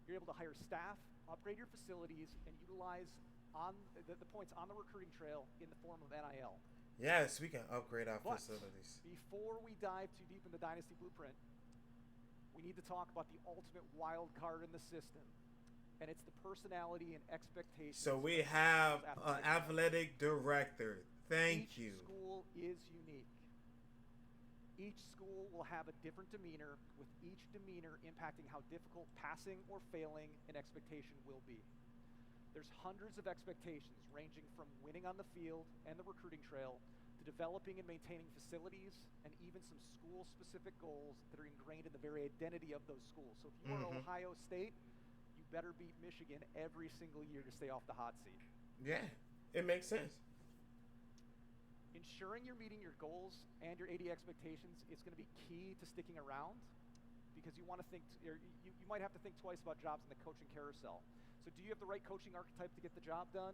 You're able to hire staff, upgrade your facilities, and utilize on the points on the recruiting trail in the form of NIL.
Yes, we can upgrade our
But
facilities.
before we dive too deep into Dynasty Blueprint, we need to talk about the ultimate wild card in the system, and it's the personality and expectations.
So we
of
have
schools'
an athletic director. Thank you.
Each school is unique. Each school will have a different demeanor, with each demeanor impacting how difficult passing or failing an expectation will be. There's hundreds of expectations ranging from winning on the field and the recruiting trail to developing and maintaining facilities and even some school-specific goals that are ingrained in the very identity of those schools. So if you are Ohio State, you better beat Michigan every single year to stay off the hot seat.
Yeah, it makes sense.
Ensuring you're meeting your goals and your AD expectations is going to be key to sticking around, because you want to think, or you might have to think twice about jobs in the coaching carousel. So do you have the right coaching archetype to get the job done?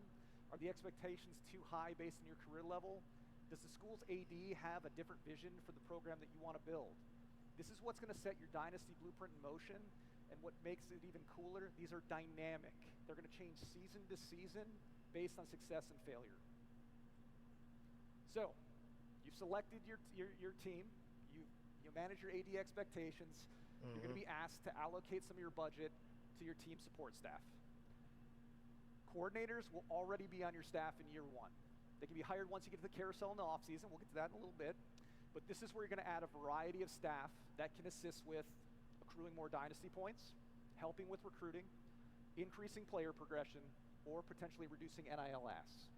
Are the expectations too high based on your career level? Does the school's AD have a different vision for the program that you want to build? This is what's going to set your dynasty blueprint in motion, and what makes it even cooler, these are dynamic. They're going to change season to season based on success and failure. So, you've selected your team, you manage your AD expectations, you're going to be asked to allocate some of your budget to your team support staff. Coordinators will already be on your staff in year one. They can be hired once you get to the carousel in the offseason. We'll get to that in a little bit. But this is where you're going to add a variety of staff that can assist with accruing more dynasty points, helping with recruiting, increasing player progression, or potentially reducing NIL asks.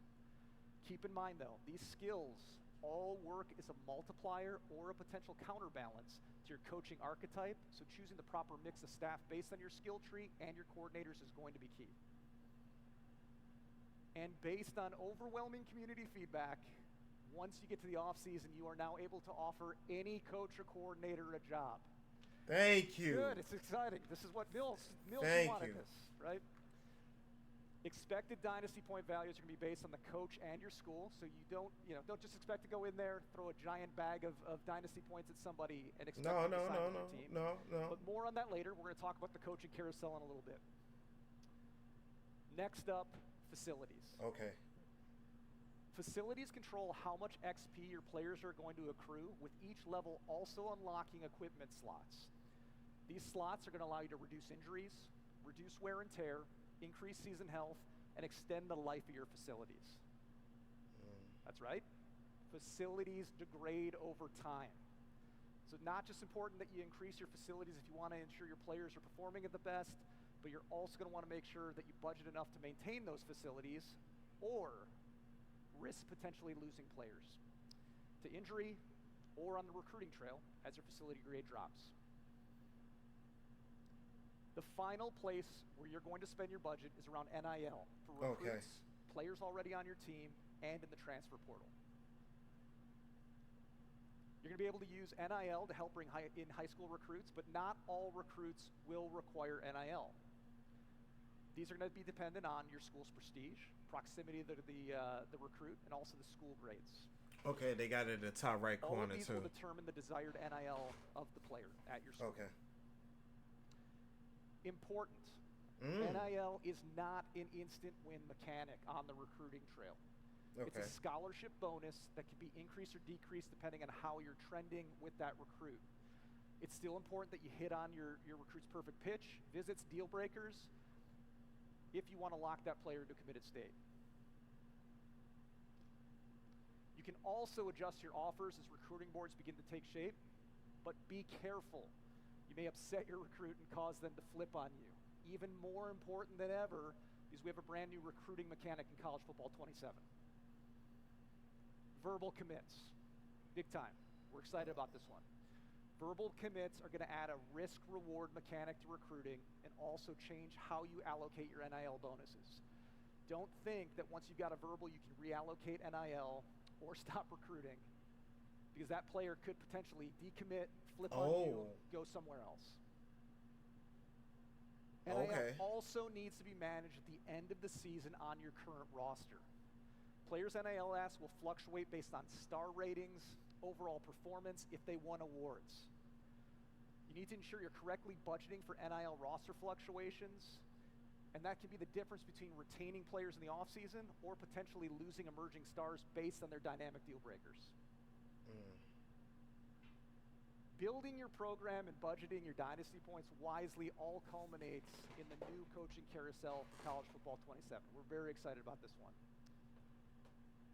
Keep in mind, though, these skills all work as a multiplier or a potential counterbalance to your coaching archetype, so choosing the proper mix of staff based on your skill tree and your coordinators is going to be key. And based on overwhelming community feedback, once you get to the offseason, you are now able to offer any coach or coordinator a job.
Thank you.
Good, it's exciting. This is what Mills wanted this, right? Expected dynasty point values are going to be based on the coach and your school, so you don't just expect to go in there, throw a giant bag of dynasty points at somebody and expect them to sign with your team.
No.
But more on that later. We're going to talk about the coaching carousel in a little bit. Next up, facilities.
Okay.
Facilities control how much XP your players are going to accrue, with each level also unlocking equipment slots. These slots are going to allow you to reduce injuries, reduce wear and tear, increase season health, and extend the life of your facilities. That's right. Facilities degrade over time. So not just important that you increase your facilities if you want to ensure your players are performing at the best, but you're also going to want to make sure that you budget enough to maintain those facilities or risk potentially losing players to injury or on the recruiting trail as your facility grade drops. The final place where you're going to spend your budget is around NIL for recruits, players already on your team, and in the transfer portal. You're going to be able to use NIL to help bring in high school recruits, but not all recruits will require NIL. These are going to be dependent on your school's prestige, proximity to the recruit, and also the school grades.
Okay, they got it in the top right corner,
all of these
too.
will determine the desired NIL of the player at your school.
Okay.
Important. NIL is not an instant win mechanic on the recruiting trail.
Okay.
It's a scholarship bonus that can be increased or decreased depending on how you're trending with that recruit. It's still important that you hit on your recruit's perfect pitch, visits, deal breakers, if you want to lock that player into a committed state. You can also adjust your offers as recruiting boards begin to take shape, but be careful. You may upset your recruit and cause them to flip on you. Even more important than ever is we have a brand new recruiting mechanic in college football 27. Verbal commits, big time. We're excited about this one. Verbal commits are going to add a risk-reward mechanic to recruiting and also change how you allocate your NIL bonuses. Don't think that once you've got a verbal, you can reallocate NIL or stop recruiting, because that player could potentially decommit, flip on you, go somewhere else. NIL also needs to be managed at the end of the season on your current roster. Players' NIL asks will fluctuate based on star ratings, overall performance, if they won awards. You need to ensure you're correctly budgeting for NIL roster fluctuations, and that can be the difference between retaining players in the offseason or potentially losing emerging stars based on their dynamic deal breakers. Building your program and budgeting your dynasty points wisely all culminates in the new coaching carousel for college football 27. We're very excited about this one.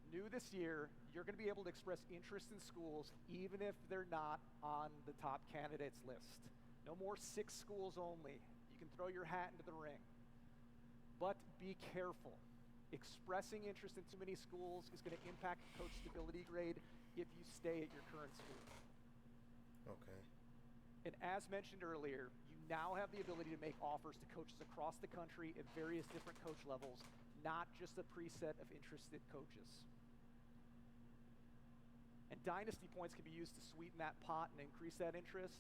New this year, you're going to be able to express interest in schools even if they're not on the top candidates list. No more 6 schools only. You can throw your hat into the ring. But be careful. Expressing interest in too many schools is going to impact coach stability grade if you stay at your current school.
Okay.
And as mentioned earlier, you now have the ability to make offers to coaches across the country at various different coach levels, not just a preset of interested coaches. And dynasty points can be used to sweeten that pot and increase that interest,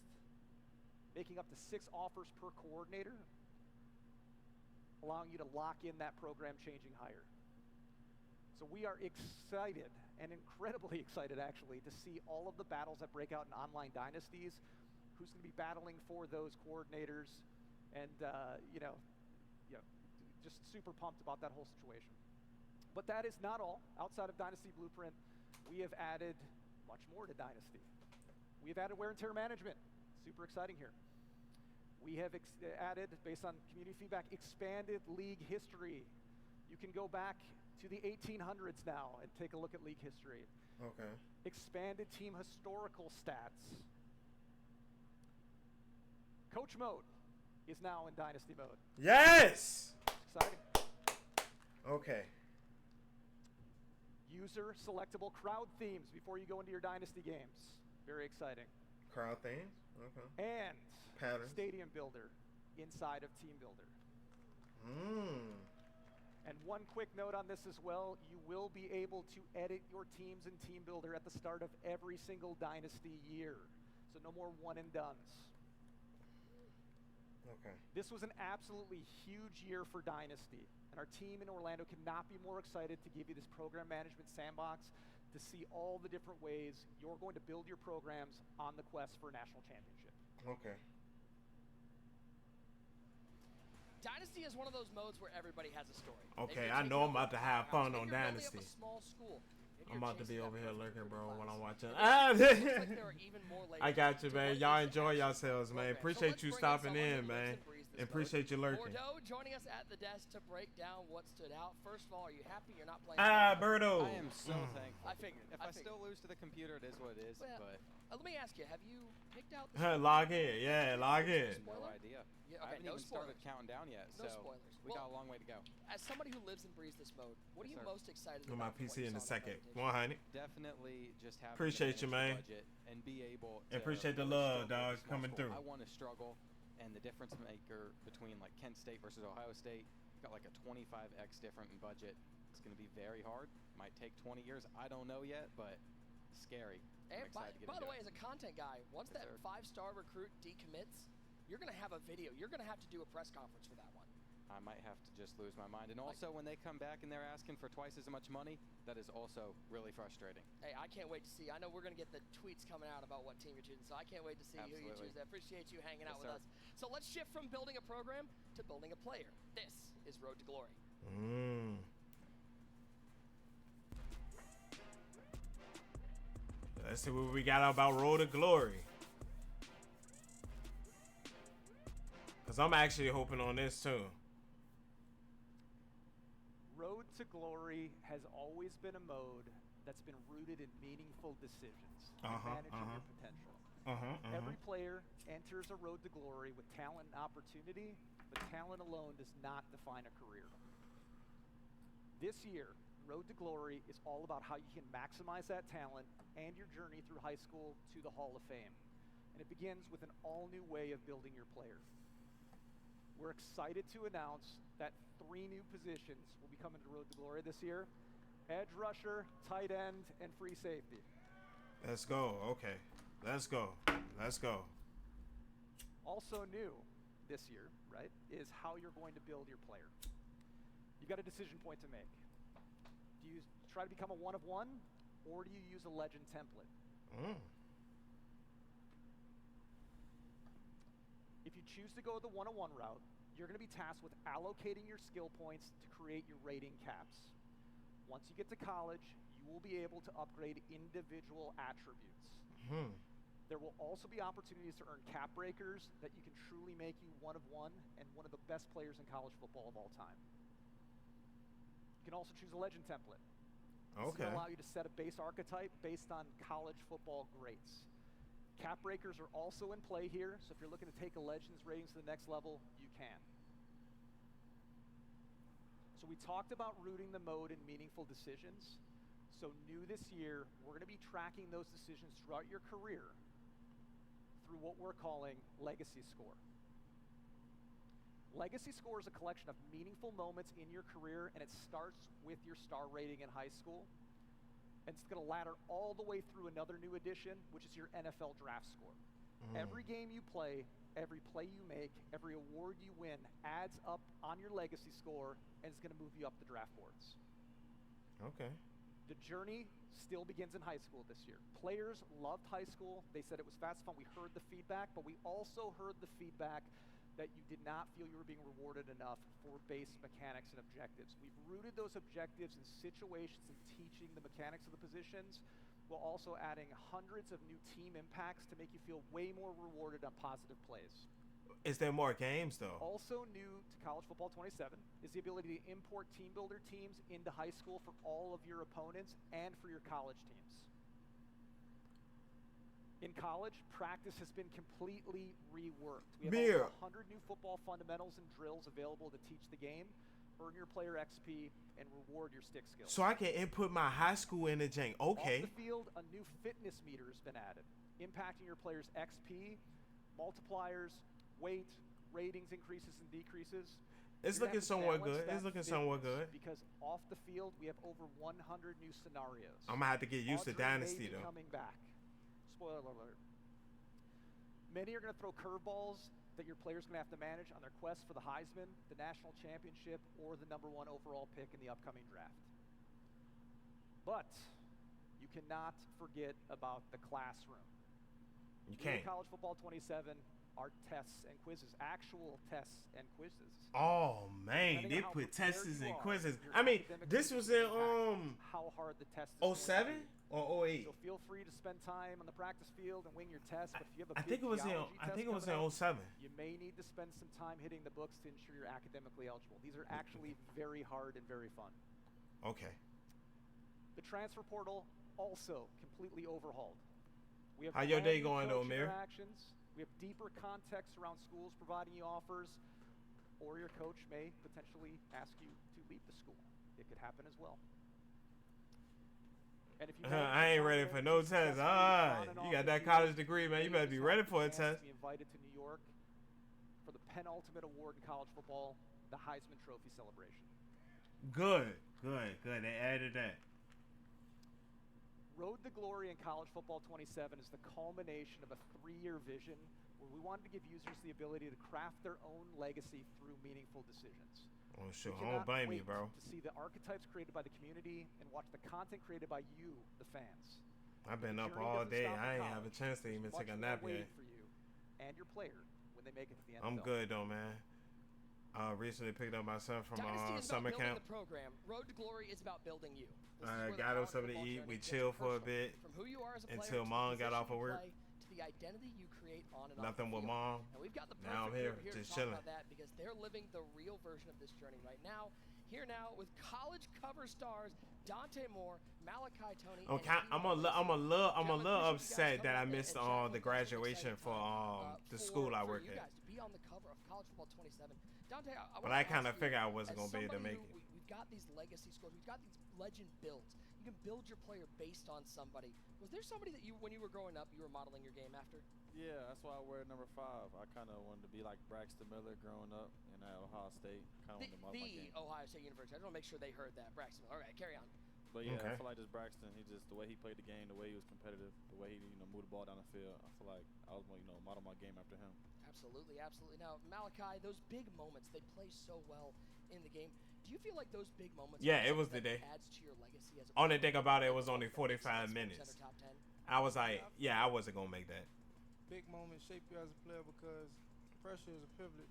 making up to 6 offers per coordinator. allowing you to lock in that program-changing hire. So we are excited, and incredibly excited actually, to see all of the battles that break out in online dynasties, who's going to be battling for those coordinators, and just super pumped about that whole situation. But that is not all. Outside of Dynasty Blueprint, we have added much more to Dynasty. We have added wear and tear management. Super exciting here. We have added, based on community feedback, expanded league history. You can go back to the 1800s now and take a look at league history.
Okay.
Expanded team historical stats. Coach mode is now in Dynasty mode.
Yes!
Exciting.
Okay.
User selectable crowd themes before you go into your Dynasty games. Very exciting.
Crowd themes? Okay.
And
patterns.
Stadium Builder inside of Team Builder. And one quick note on this as well, you will be able to edit your teams in Team Builder at the start of every single Dynasty year. So no more one and dones.
Okay.
This was an absolutely huge year for Dynasty, and our team in Orlando could not be more excited to give you this program management sandbox to see all the different ways you're going to build your programs on the quest for a national championship.
Okay.
Dynasty is one of those modes where everybody has a story.
Okay, I know I'm about to have fun on Dynasty.
A small school.
I'm about to be over here looking, bro, when I'm watching.
Like
I got you, man. Y'all enjoy yourselves, man. Appreciate you stopping in, man. And appreciate you lurking.
Bordeaux joining us at the desk to break down what stood out. First of all, are you happy you're not playing?
Birdo.
I am so thankful.
I figured.
If I still lose to the computer, it is what it is.
Well,
but
let me ask you, have you picked out
the log in. Yeah, log in.
No idea.
Yeah,
I
okay,
haven't even started counting down yet.
No
so
spoilers.
We got a long way to go.
As somebody who lives and breathes this mode, what are you most excited
On
about?
my PC in a second. 100.
Definitely just have
appreciate you, man.
budget and be able to
appreciate the love, dog, coming through.
I want to struggle, and the difference maker between like Kent State versus Ohio State got like a 25x different in budget. It's going to be very hard. Might take 20 years. I don't know yet, but scary.
And by the way, as a content guy, once that 5-star recruit decommits, you're going to have a video. You're going to have to do a press conference for that one.
I might have to just lose my mind. And also, when they come back and they're asking for twice as much money, that is also really frustrating.
Hey, I can't wait to see. I know we're going to get the tweets coming out about what team you're choosing, so I can't wait to see who you choose. I appreciate you hanging out with us. So let's shift from building a program to building a player. This is Road to Glory.
Let's see what we got about Road to Glory. Because I'm actually hoping on this too.
Road to Glory has always been a mode that's been rooted in meaningful decisions and managing your potential. Every player enters a Road to Glory with talent and opportunity, but talent alone does not define a career. This year, Road to Glory is all about how you can maximize that talent and your journey through high school to the Hall of Fame. And it begins with an all-new way of building your player. We're excited to announce that 3 new positions will be coming to Road to Glory this year: edge rusher, tight end, and free safety.
Let's go. Okay. Let's go. Let's go.
Also new this year, right, is how you're going to build your player. You've got a decision point to make. Do you try to become a one of one, or do you use a legend template? If you choose to go the one-on-one route, you're going to be tasked with allocating your skill points to create your rating caps. Once you get to college, you will be able to upgrade individual attributes. There will also be opportunities to earn cap breakers that you can truly make you one of one and one of the best players in college football of all time. You can also choose a legend template. This will allow you to set a base archetype based on college football greats. Cap breakers are also in play here, so if you're looking to take a Legends ratings to the next level, you can. So we talked about rooting the mode in meaningful decisions. So new this year, we're going to be tracking those decisions throughout your career through what we're calling Legacy Score. Legacy Score is a collection of meaningful moments in your career, and it starts with your star rating in high school. And it's going to ladder all the way through another new addition, which is your NFL draft score. Every game you play, every play you make, every award you win adds up on your legacy score and is going to move you up the draft boards.
Okay.
The journey still begins in high school this year. Players loved high school. They said it was fast fun. We heard the feedback, but we also heard the feedback that you did not feel you were being rewarded enough for base mechanics and objectives. We've rooted those objectives in situations and teaching the mechanics of the positions, while also adding hundreds of new team impacts to make you feel way more rewarded on positive plays.
Is there more games, though?
Also new to College Football 27 is the ability to import team builder teams into high school for all of your opponents and for your college teams. In college, practice has been completely reworked. We have over 100 new football fundamentals and drills available to teach the game, earn your player XP, and reward your stick skills.
So I can input my high school in the jank. Okay.
Off the field, a new fitness meter has been added, impacting your players' XP, multipliers, weight, ratings increases and decreases.
It's looking somewhat good. It's looking somewhat good.
Because off the field, we have over 100 new scenarios.
I'm going to have to get used to Dynasty, though.
Coming back. Spoiler alert. Many are going to throw curveballs that your players are going to have to manage on their quest for the Heisman, the national championship, or the #1 overall pick in the upcoming draft. But you cannot forget about the classroom.
You can't.
College Football 27 are tests and quizzes, actual tests and quizzes.
Oh man, they put tests and quizzes. I mean, this was in
how hard the test is
07 or 08.
So feel free to spend time on the practice field and wing your test. But if you have a
I think it was in 07.
You may need to spend some time hitting the books to ensure you're academically eligible. These are actually very hard and very fun.
Okay.
The transfer portal also completely overhauled. We have
how your day going, though, Amir?
We have deeper context around schools providing you offers, or your coach may potentially ask you to leave the school. It could happen as well. And if you
I ain't ready for no test. You got that college degree, man. You better be ready for a test.
Be invited to New York for the penultimate award in college football, the Heisman Trophy celebration.
Good. They added that.
Road to Glory in College Football 27 is the culmination of a 3-year vision where we wanted to give users the ability to craft their own legacy through meaningful decisions.
Oh, sure. I don't blame you, bro.
To see the archetypes created by the community and watch the content created by you, the fans.
I've been up all day. I ain't have a chance to even take a nap yet.
For you and your player when they make it to the NFL.
I'm good, though, man. I recently picked up my son from summer camp.
The program. Road to Glory is about building you.
Got him something to eat. We chilled for a bit until mom got off of work.
To the identity you create on and
Nothing
off the
with
field.
mom.
And we've got the
now I'm
here
just
to
chilling.
talk about that because they're living the real version of this journey right now. Here now with college cover stars Dante Moore, Malachi Tony.
I'm a little upset that I missed the graduation for the school I work at.
To be on the cover of College Football 27. Dante,
but I kind of figured I wasn't going to be able to make it.
We've got these legacy scores. We've got these legend builds. You can build your player based on somebody. Was there somebody that when you were growing up, you were modeling your game after?
Yeah, that's why I wear number 5. I kind of wanted to be like Braxton Miller growing up in Ohio State. Kind of wanted to model my game.
Ohio State University. I just want to make sure they heard that. Braxton. All right, carry on.
But yeah, I feel like this Braxton, the way he played the game, the way he was competitive, the way he moved the ball down the field. I feel like I was model my game after him.
Absolutely. Now, Malachi, those big moments, they play so well in the game. Do you feel like those big moments?
Yeah, it was the day.
Adds to your legacy as a
only thing about it was only 45 minutes. I was like, I wasn't gonna make that.
Big moments shape you as a player because pressure is a privilege.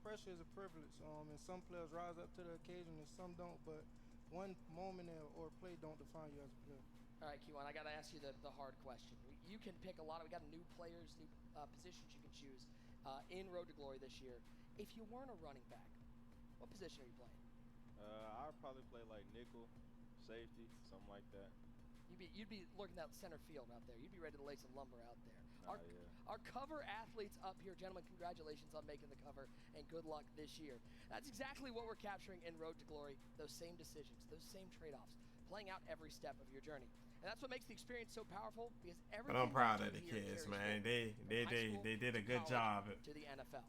And some players rise up to the occasion and some don't. But one moment or play don't define you as a player.
All right, Q1, I got to ask you the hard question. You can pick a lot. We got new players, new positions you can choose in Road to Glory this year. If you weren't a running back, what position are you playing?
I'd probably play like nickel, safety, something like that.
You'd be looking at center field out there. You'd be ready to lay some lumber out there. Our cover athletes up here, gentlemen, congratulations on making the cover, and good luck this year. That's exactly what we're capturing in Road to Glory, those same decisions, those same trade-offs, playing out every step of your journey. And that's what makes the experience so powerful, because everything.
But I'm proud of the kids, man. They did a good job.
To the NFL.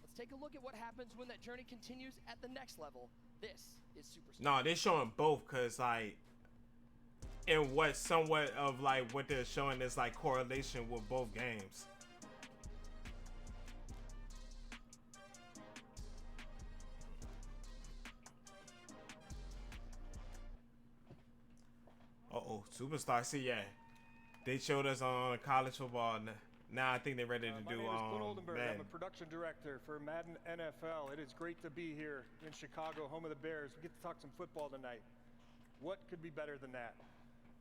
Let's take a look at what happens when that journey continues at the next level. This is Superstar.
No, they're showing both, because, like, and what somewhat of like what they're showing is like correlation with both games. Oh, Superstar. See, yeah. They showed us on college football. Now I think they're ready to
My
do
name is Clint Oldenburg. I'm
Madden.
a production director for Madden NFL. It is great to be here in Chicago, home of the Bears. We get to talk some football tonight. What could be better than that?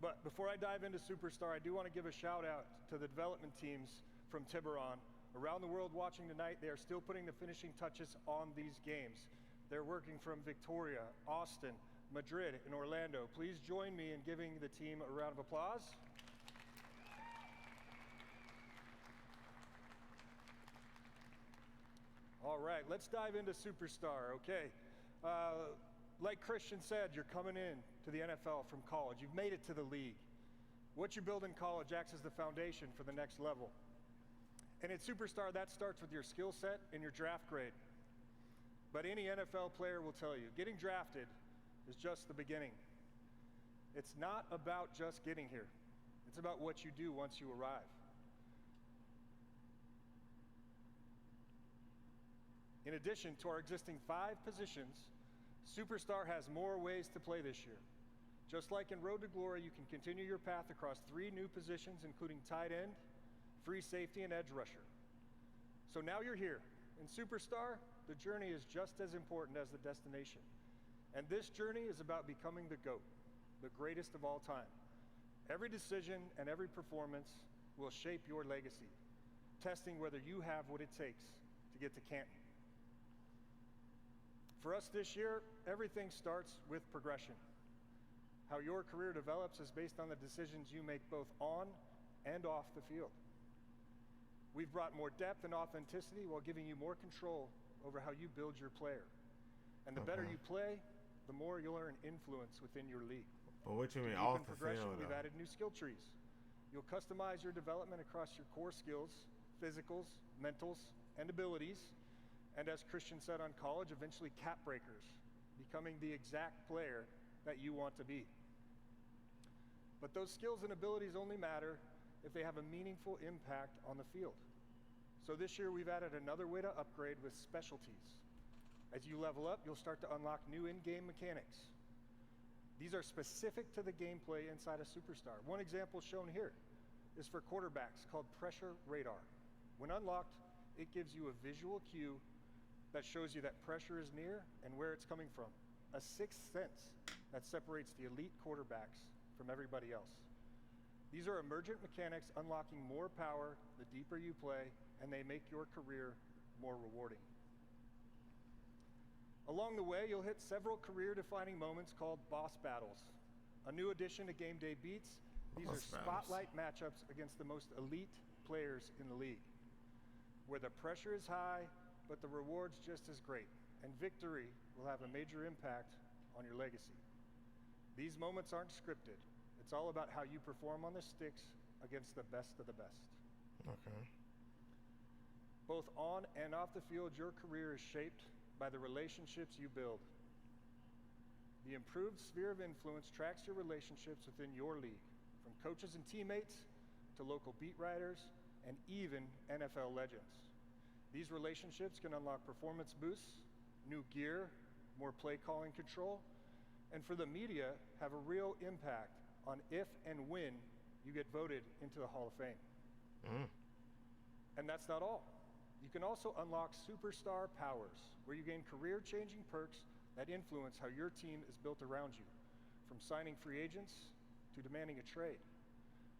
But before I dive into Superstar, I do want to give a shout out to the development teams from Tiburon. Around the world watching tonight, they are still putting the finishing touches on these games. They're working from Victoria, Austin, Madrid, and Orlando. Please join me in giving the team a round of applause. All right, let's dive into Superstar, okay? Like Christian said, you're coming in to the NFL from college. You've made it to the league. What you build in college acts as the foundation for the next level. And at Superstar, that starts with your skill set and your draft grade. But any NFL player will tell you, getting drafted is just the beginning. It's not about just getting here. It's about what you do once you arrive. In addition to our existing 5 positions, Superstar has more ways to play this year. Just like in Road to Glory, you can continue your path across 3 new positions, including tight end, free safety, and edge rusher. So now you're here. In Superstar, the journey is just as important as the destination. And this journey is about becoming the GOAT, the greatest of all time. Every decision and every performance will shape your legacy, testing whether you have what it takes to get to Canton. For us this year, everything starts with progression. How your career develops is based on the decisions you make both on and off the field. We've brought more depth and authenticity while giving you more control over how you build your player. And the better you play, the more you'll earn influence within your league.
But what you mean
To
off
deepen
the
progression,
field,
we've
though?
added new skill trees. You'll customize your development across your core skills, physicals, mentals, and abilities. And as Christian said on college, eventually cap breakers, becoming the exact player that you want to be. But those skills and abilities only matter if they have a meaningful impact on the field. So this year we've added another way to upgrade with specialties. As you level up, you'll start to unlock new in-game mechanics. These are specific to the gameplay inside a Superstar. One example shown here is for quarterbacks called Pressure Radar. When unlocked, it gives you a visual cue that shows you that pressure is near and where it's coming from. A sixth sense that separates the elite quarterbacks from everybody else. These are emergent mechanics unlocking more power the deeper you play, and they make your career more rewarding. Along the way, you'll hit several career-defining moments called boss battles. A new addition to Game Day Beats, these are spotlight matchups against the most elite players in the league, where the pressure is high, but the reward's just as great, and victory will have a major impact on your legacy. These moments aren't scripted. It's all about how you perform on the sticks against the best of the best.
Okay.
Both on and off the field, your career is shaped by the relationships you build. The improved sphere of influence tracks your relationships within your league, from coaches and teammates to local beat writers and even NFL legends. These relationships can unlock performance boosts, new gear, more play calling control, and for the media, have a real impact on if and when you get voted into the Hall of Fame. And that's not all. You can also unlock Superstar powers, where you gain career-changing perks that influence how your team is built around you, from signing free agents to demanding a trade.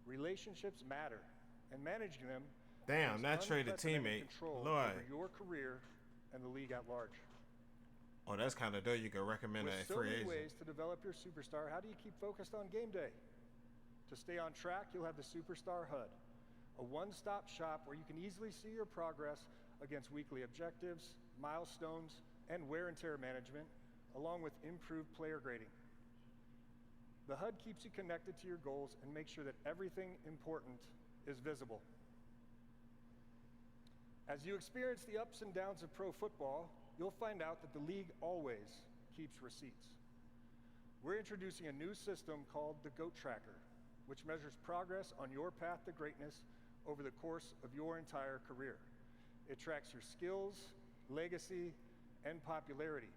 Relationships matter, and managing them
Damn, that traded
unprecedented
teammate.
control
Lord.
over your career and the league at large.
Oh, that's kind of dope. You can recommend
With
a
so
free
many
agent.
ways to develop your Superstar, how do you keep focused on game day? To stay on track, you'll have the Superstar HUD, a one-stop shop where you can easily see your progress against weekly objectives, milestones, and wear and tear management, along with improved player grading. The HUD keeps you connected to your goals and makes sure that everything important is visible. As you experience the ups and downs of pro football, you'll find out that the league always keeps receipts. We're introducing a new system called the GOAT Tracker, which measures progress on your path to greatness over the course of your entire career. It tracks your skills, legacy, and popularity.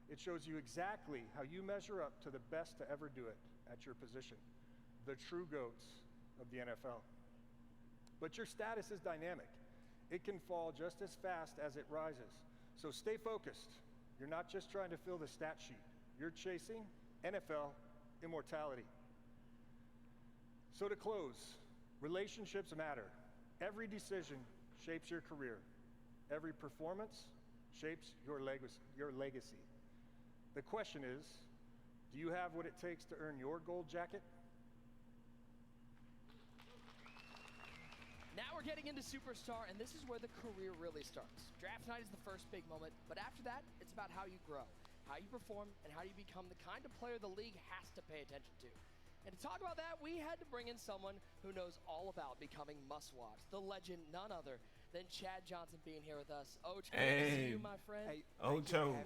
It shows you exactly how you measure up to the best to ever do it at your position. the true GOATs of the NFL. But your status is dynamic. It can fall just as fast as it rises. So stay focused. You're not just trying to fill the stat sheet. You're chasing NFL immortality. So to close, relationships matter. Every decision shapes your career. Every performance shapes your legacy. The question is, do you have what it takes to earn your gold jacket?
Now we're getting into Superstar, and this is where the career really starts. Draft night is the first big moment, but after that, it's about how you grow, how you perform, and how you become the kind of player the league has to pay attention to. And to talk about that, we had to bring in someone who knows all about becoming must-watch, the legend, none other than Chad Johnson being here with us. Ocho, good to see you, my friend.
Hey,
Ocho.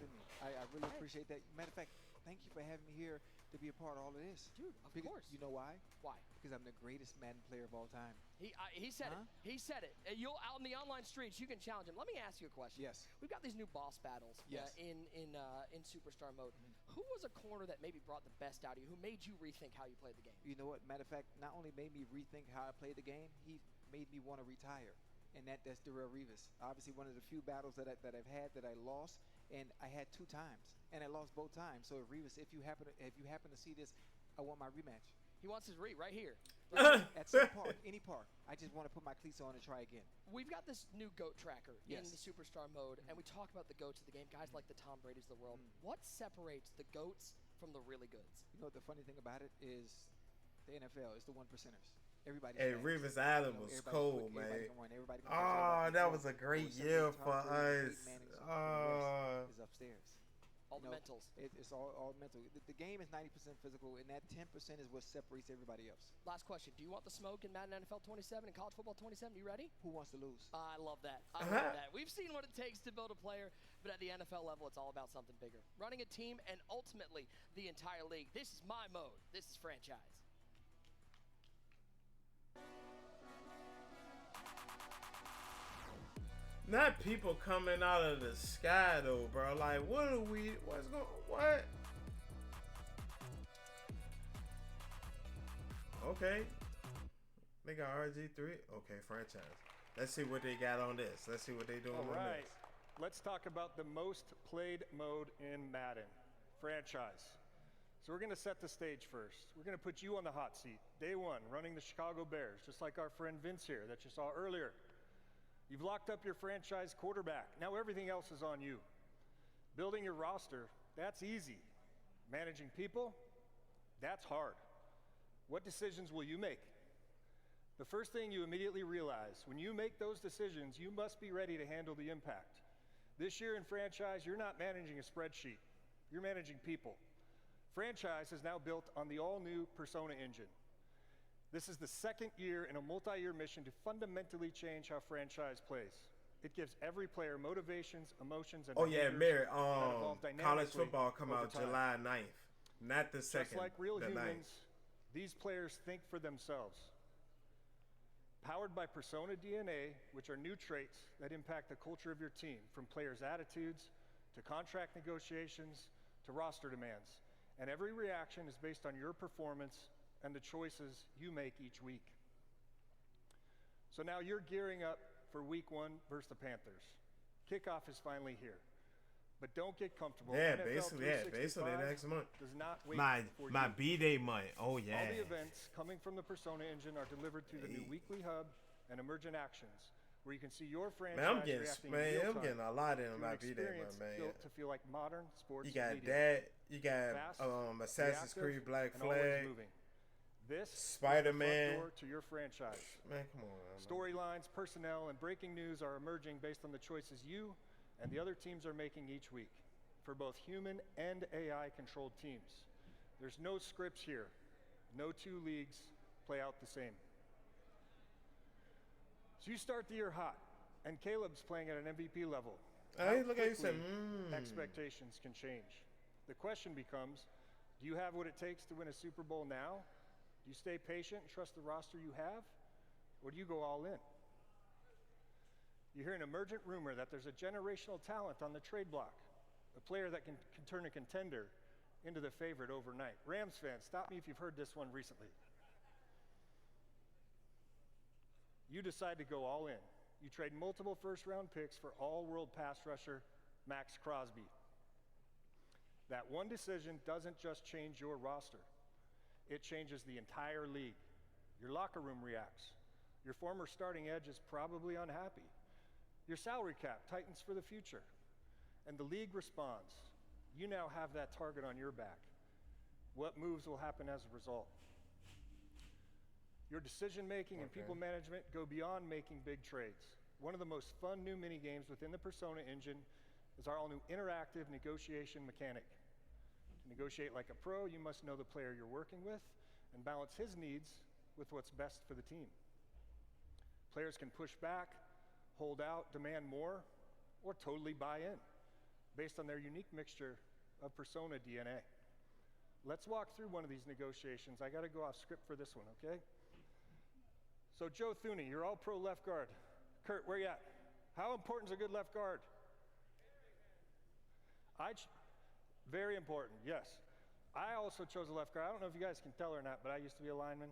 I really appreciate that. Matter of fact, thank you for having me here to be a part of all of this.
Dude, of course.
You know why?
Why?
Because I'm the greatest Madden player of all time.
He said it. He said it. You'll out in the online streets, you can challenge him. Let me ask you a question.
Yes.
We've got these new boss battles in Superstar mode. Who was a corner that maybe brought the best out of you? Who made you rethink how you played the game?
You know what? Matter of fact, not only made me rethink how I played the game, he made me want to retire. And that's Darrelle Revis. Obviously, one of the few battles that I've had that I lost, and I had 2 times, and I lost both times. So Revis, if you happen to see this, I want my rematch.
He wants his right here.
At some park, any park. I just want to put my cleats on and try again.
We've got this new GOAT tracker in
Yes.
the Superstar mode, and we talk about the GOATs of the game, guys like the Tom Brady's of the world. What separates the GOATs from the really goods?
You know what the funny thing about it is, the NFL is the 1%ers. Everybody.
Hey, Revis Island was cold, man. That was a great year for us.
Is upstairs.
All the mentals.
It's all mental. The game is 90% physical, and that 10% is what separates everybody else.
Last question. Do you want the smoke in Madden NFL 27 and College Football 27? You ready?
Who wants to lose?
I love that. I love that. We've seen what it takes to build a player, but at the NFL level, it's all about something bigger. Running a team and ultimately the entire league. This is my mode. This is franchise.
Not people coming out of the sky though, bro. Like, what? Okay. They got RG3. Okay, franchise. Let's see what they got on this. Let's see what they doing on this.
Let's talk about the most played mode in Madden, franchise. So we're gonna set the stage first. We're gonna put you on the hot seat. Day 1, running the Chicago Bears, just like our friend Vince here that you saw earlier. You've locked up your franchise quarterback. Now everything else is on you. Building your roster, that's easy. Managing people, that's hard. What decisions will you make? The first thing you immediately realize, when you make those decisions, you must be ready to handle the impact. This year in franchise, you're not managing a spreadsheet. You're managing people. Franchise is now built on the all-new Persona engine. This is the second year in a multi-year mission to fundamentally change how franchise plays. It gives every player motivations, emotions, and
Mary,
college
college football come out July 9th. Not the second.
Just like real
the
humans,
9th.
these players think for themselves. Powered by Persona DNA, which are new traits that impact the culture of your team, from players' attitudes to contract negotiations to roster demands. And every reaction is based on your performance and the choices you make each week. So now you're gearing up for week 1 versus the Panthers. Kickoff is finally here. But don't get comfortable.
Basically next month.
Does not wait for
my
you.
B-Day month. Oh yeah.
All the events coming from the Persona engine are delivered through the new weekly hub and emergent actions, where you can see your franchise
I'm
reacting in real time
getting a lot in
to
my
an
B-Day
experience
month, man.
built to feel like modern sports
You got
media.
that. You got
Fast,
Assassin's
reactive,
Creed Black
and always
Flag.
moving. This
Spider-Man.
is the front door to your franchise.
Man, come on. Man.
Storylines, personnel, and breaking news are emerging based on the choices you and the other teams are making each week for both human and AI-controlled teams. There's no scripts here. No 2 leagues play out the same. So you start the year hot, and Caleb's playing at an MVP level.
Hey, look at you
quickly
say,
expectations can change. The question becomes, do you have what it takes to win a Super Bowl now? Do you stay patient and trust the roster you have? Or do you go all in? You hear an emergent rumor that there's a generational talent on the trade block, a player that can turn a contender into the favorite overnight. Rams fans, stop me if you've heard this one recently. you decide to go all in. You trade multiple first-round picks for all-world pass rusher Max Crosby. That one decision doesn't just change your roster. It changes the entire league. Your locker room reacts. Your former starting edge is probably unhappy. Your salary cap tightens for the future. And the league responds. You now have that target on your back. What moves will happen as a result? Your decision-making and people management go beyond making big trades. One of the most fun new mini-games within the Persona engine is our all-new interactive negotiation mechanic. To negotiate like a pro, you must know the player you're working with and balance his needs with what's best for the team. Players can push back, hold out, demand more, or totally buy in, based on their unique mixture of Persona DNA. Let's walk through one of these negotiations. I gotta go off script for this one, okay? So Joe Thuney, you're all pro left guard. Kurt, where you at? How important is a good left guard? Very important, yes. I also chose a left guard. I don't know if you guys can tell or not, but I used to be a lineman.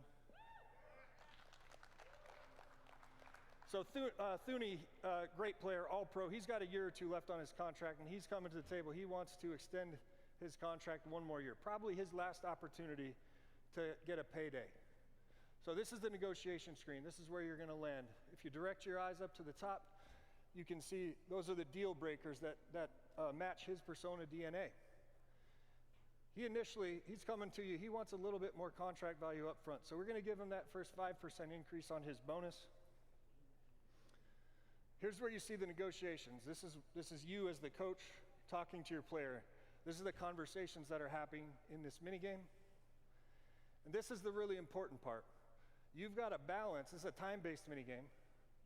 So Thuney, great player, all pro. He's got a year or two left on his contract, and he's coming to the table. He wants to extend his contract one more year, probably his last opportunity to get a payday. So this is the negotiation screen. This is where you're going to land. If you direct your eyes up to the top, you can see those are the deal breakers that match his Persona DNA. He's coming to you. He wants a little bit more contract value up front. So we're going to give him that first 5% increase on his bonus. Here's where you see the negotiations. This is you as the coach talking to your player. This is the conversations that are happening in this minigame. And this is the really important part. You've got to balance, this is a time-based minigame.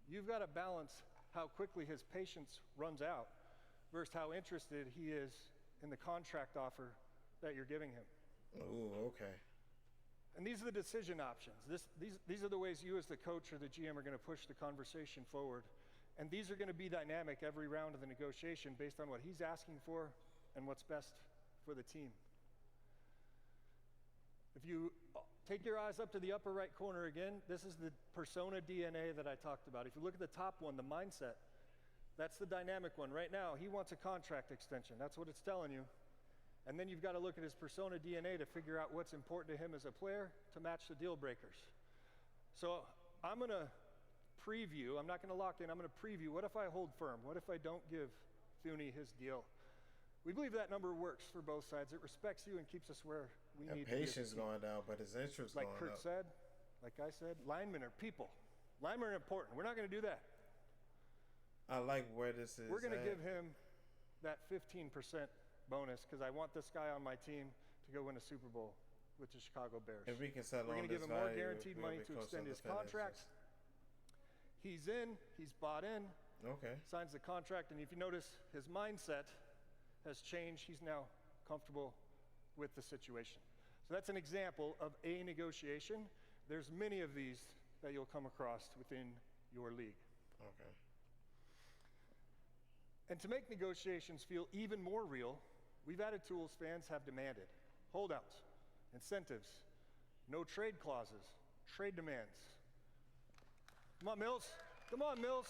You've got to balance how quickly his patience runs out versus how interested he is in the contract offer that you're giving him.
Ooh, okay.
And these are the decision options. These are the ways you as the coach or the GM are going to push the conversation forward. And these are going to be dynamic every round of the negotiation based on what he's asking for and what's best for the team. If you take your eyes up to the upper right corner again, this is the Persona DNA that I talked about. If you look at the top one, the mindset, that's the dynamic one. Right now, he wants a contract extension. That's what it's telling you. And then you've got to look at his Persona DNA to figure out what's important to him as a player to match the deal breakers. So I'm going to preview, I'm not going to lock in, I'm going to preview, what if I hold firm? What if I don't give Thuney his deal? We believe that number works for both sides. It respects you and keeps us where we need to be.
Patience going down, but his interest
like
going
Kurt
up.
said, like I said, linemen are people. Linemen are important. We're not going to do that.
I like where this is.
We're going to give him that 15% bonus because I want this guy on my team to go win a Super Bowl with the Chicago Bears.
If we can settle
We're
on
going to give
this
him more
value,
guaranteed
we'll
money
be
to
close
extend
to
his
the finish.
contract. He's in, he's bought in,
Okay.
signs the contract, and if you notice, his mindset has changed. He's now comfortable with the situation. So that's an example of a negotiation. There's many of these that you'll come across within your league.
Okay.
And to make negotiations feel even more real, we've added tools fans have demanded. Holdouts, incentives, no trade clauses, trade demands. Come on, Mills. Come on, Mills.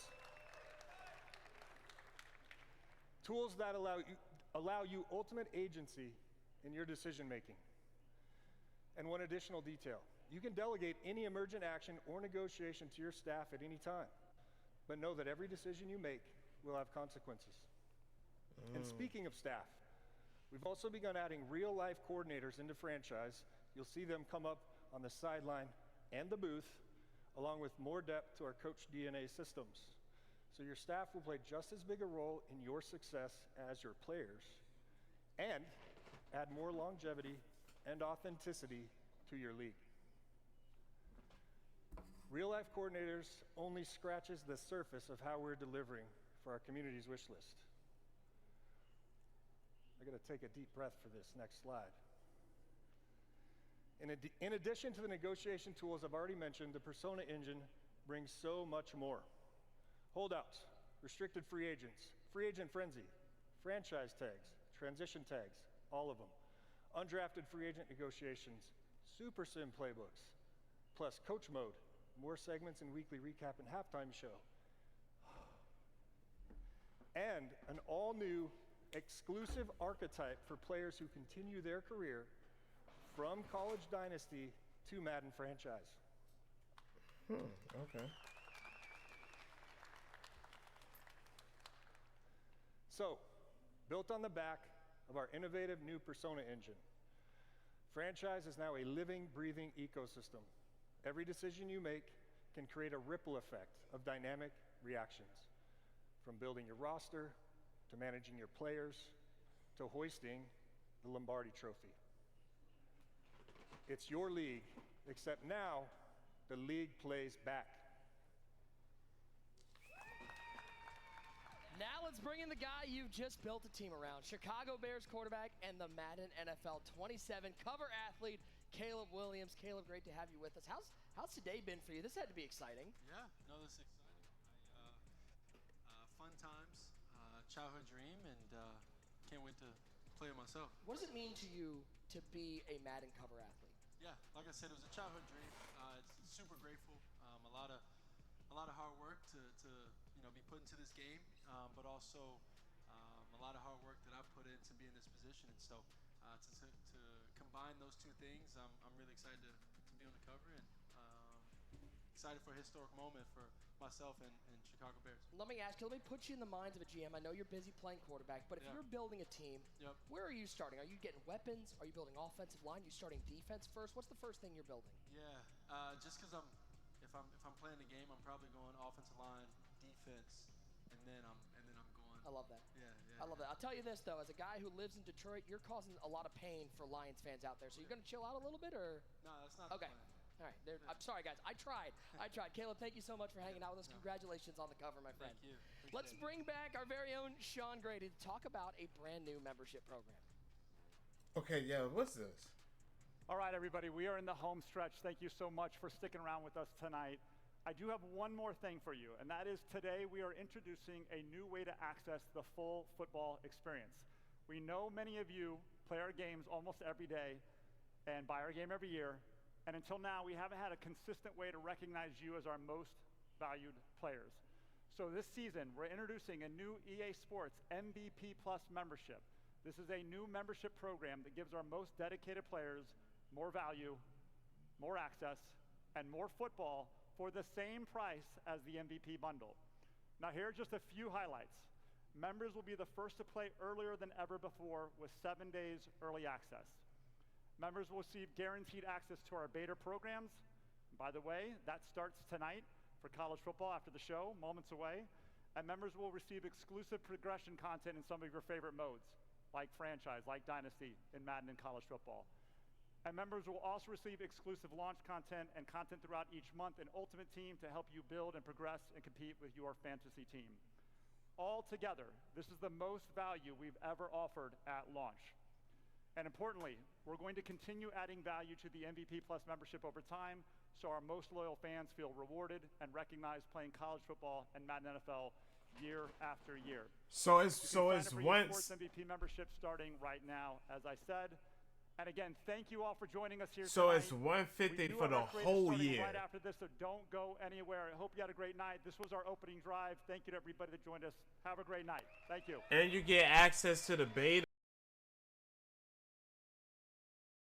Tools that allow you ultimate agency in your decision making. And one additional detail. You can delegate any emergent action or negotiation to your staff at any time, but know that every decision you make will have consequences. And speaking of staff, we've also begun adding real-life coordinators into franchise. You'll see them come up on the sideline and the booth, along with more depth to our coach DNA systems. So your staff will play just as big a role in your success as your players, and add more longevity and authenticity to your league. Real-life coordinators only scratches the surface of how we're delivering for our community's wish list. I gotta take a deep breath for this next slide. In addition to the negotiation tools I've already mentioned, the Persona engine brings so much more. Holdouts, restricted free agents, free agent frenzy, franchise tags, transition tags, all of them. Undrafted free agent negotiations, super sim playbooks, plus coach mode, more segments and weekly recap and halftime show. And an all-new exclusive archetype for players who continue their career from College Dynasty to Madden franchise.
Okay.
So, built on the back of our innovative new Persona engine, franchise is now a living, breathing ecosystem. Every decision you make can create a ripple effect of dynamic reactions, from building your roster, to managing your players, to hoisting the Lombardi Trophy. It's your league, except now, the league plays back.
Now let's bring in the guy you've just built a team around. Chicago Bears quarterback and the Madden NFL 27 cover athlete, Caleb Williams. Caleb, great to have you with us. How's today been for you? This had to be exciting.
Yeah, no, this is exciting. Fun times, childhood dream, and can't wait to play it myself.
What does it mean to you to be a Madden cover athlete?
Yeah, like I said, it was a childhood dream. It's super grateful. A lot of hard work to be put into this game, but also a lot of hard work that I've put in to be in this position. And so to combine those two things, I'm really excited to be on the cover and excited for a historic moment for myself and Chicago Bears.
Let me put you in the minds of a GM. I know you're busy playing quarterback, but if you're building a team, where are you starting? Are you getting weapons? Are you building offensive line? Are you starting defense first? What's the first thing you're building?
Yeah, just because if I'm playing the game, I'm probably going offensive line, defense, and then I'm going.
I love that.
Yeah.
I love that. I'll tell you this though, as a guy who lives in Detroit, you're causing a lot of pain for Lions fans out there. So you're going to chill out a little bit, or?
No, that's not
okay.
the plan.
All right. I'm sorry, guys. I tried. Caleb, thank you so much for hanging out with us. Congratulations on the cover, my friend.
Thank you.
Let's bring back our very own Sean Grady to talk about a brand new membership program.
Okay, yeah. What's this?
All right, everybody. We are in the home stretch. Thank you so much for sticking around with us tonight. I do have one more thing for you, and that is today we are introducing a new way to access the full football experience. We know many of you play our games almost every day and buy our game every year, and until now we haven't had a consistent way to recognize you as our most valued players. So this season we're introducing a new EA Sports MVP Plus membership. This is a new membership program that gives our most dedicated players more value, more access, and more football for the same price as the MVP bundle. Now here are just a few highlights. Members will be the first to play earlier than ever before with 7 days early access. Members will receive guaranteed access to our beta programs. By the way, that starts tonight for college football after the show, moments away. And members will receive exclusive progression content in some of your favorite modes, like franchise, like Dynasty in Madden and college football. And members will also receive exclusive launch content and content throughout each month in Ultimate Team to help you build and progress and compete with your fantasy team. All together, this is the most value we've ever offered at launch. And importantly, we're going to continue adding value to the MVP Plus membership over time so our most loyal fans feel rewarded and recognized playing college football and Madden NFL year after year.
So it's
once Sports MVP membership starting right now, as I said. And again, thank you all for joining us here
So
tonight.
it's $150 for the whole year.
Right after this, so don't go anywhere. I hope you had a great night. This was our opening drive. Thank you to everybody that joined us. Have a great night. Thank you.
And you get access to the beta.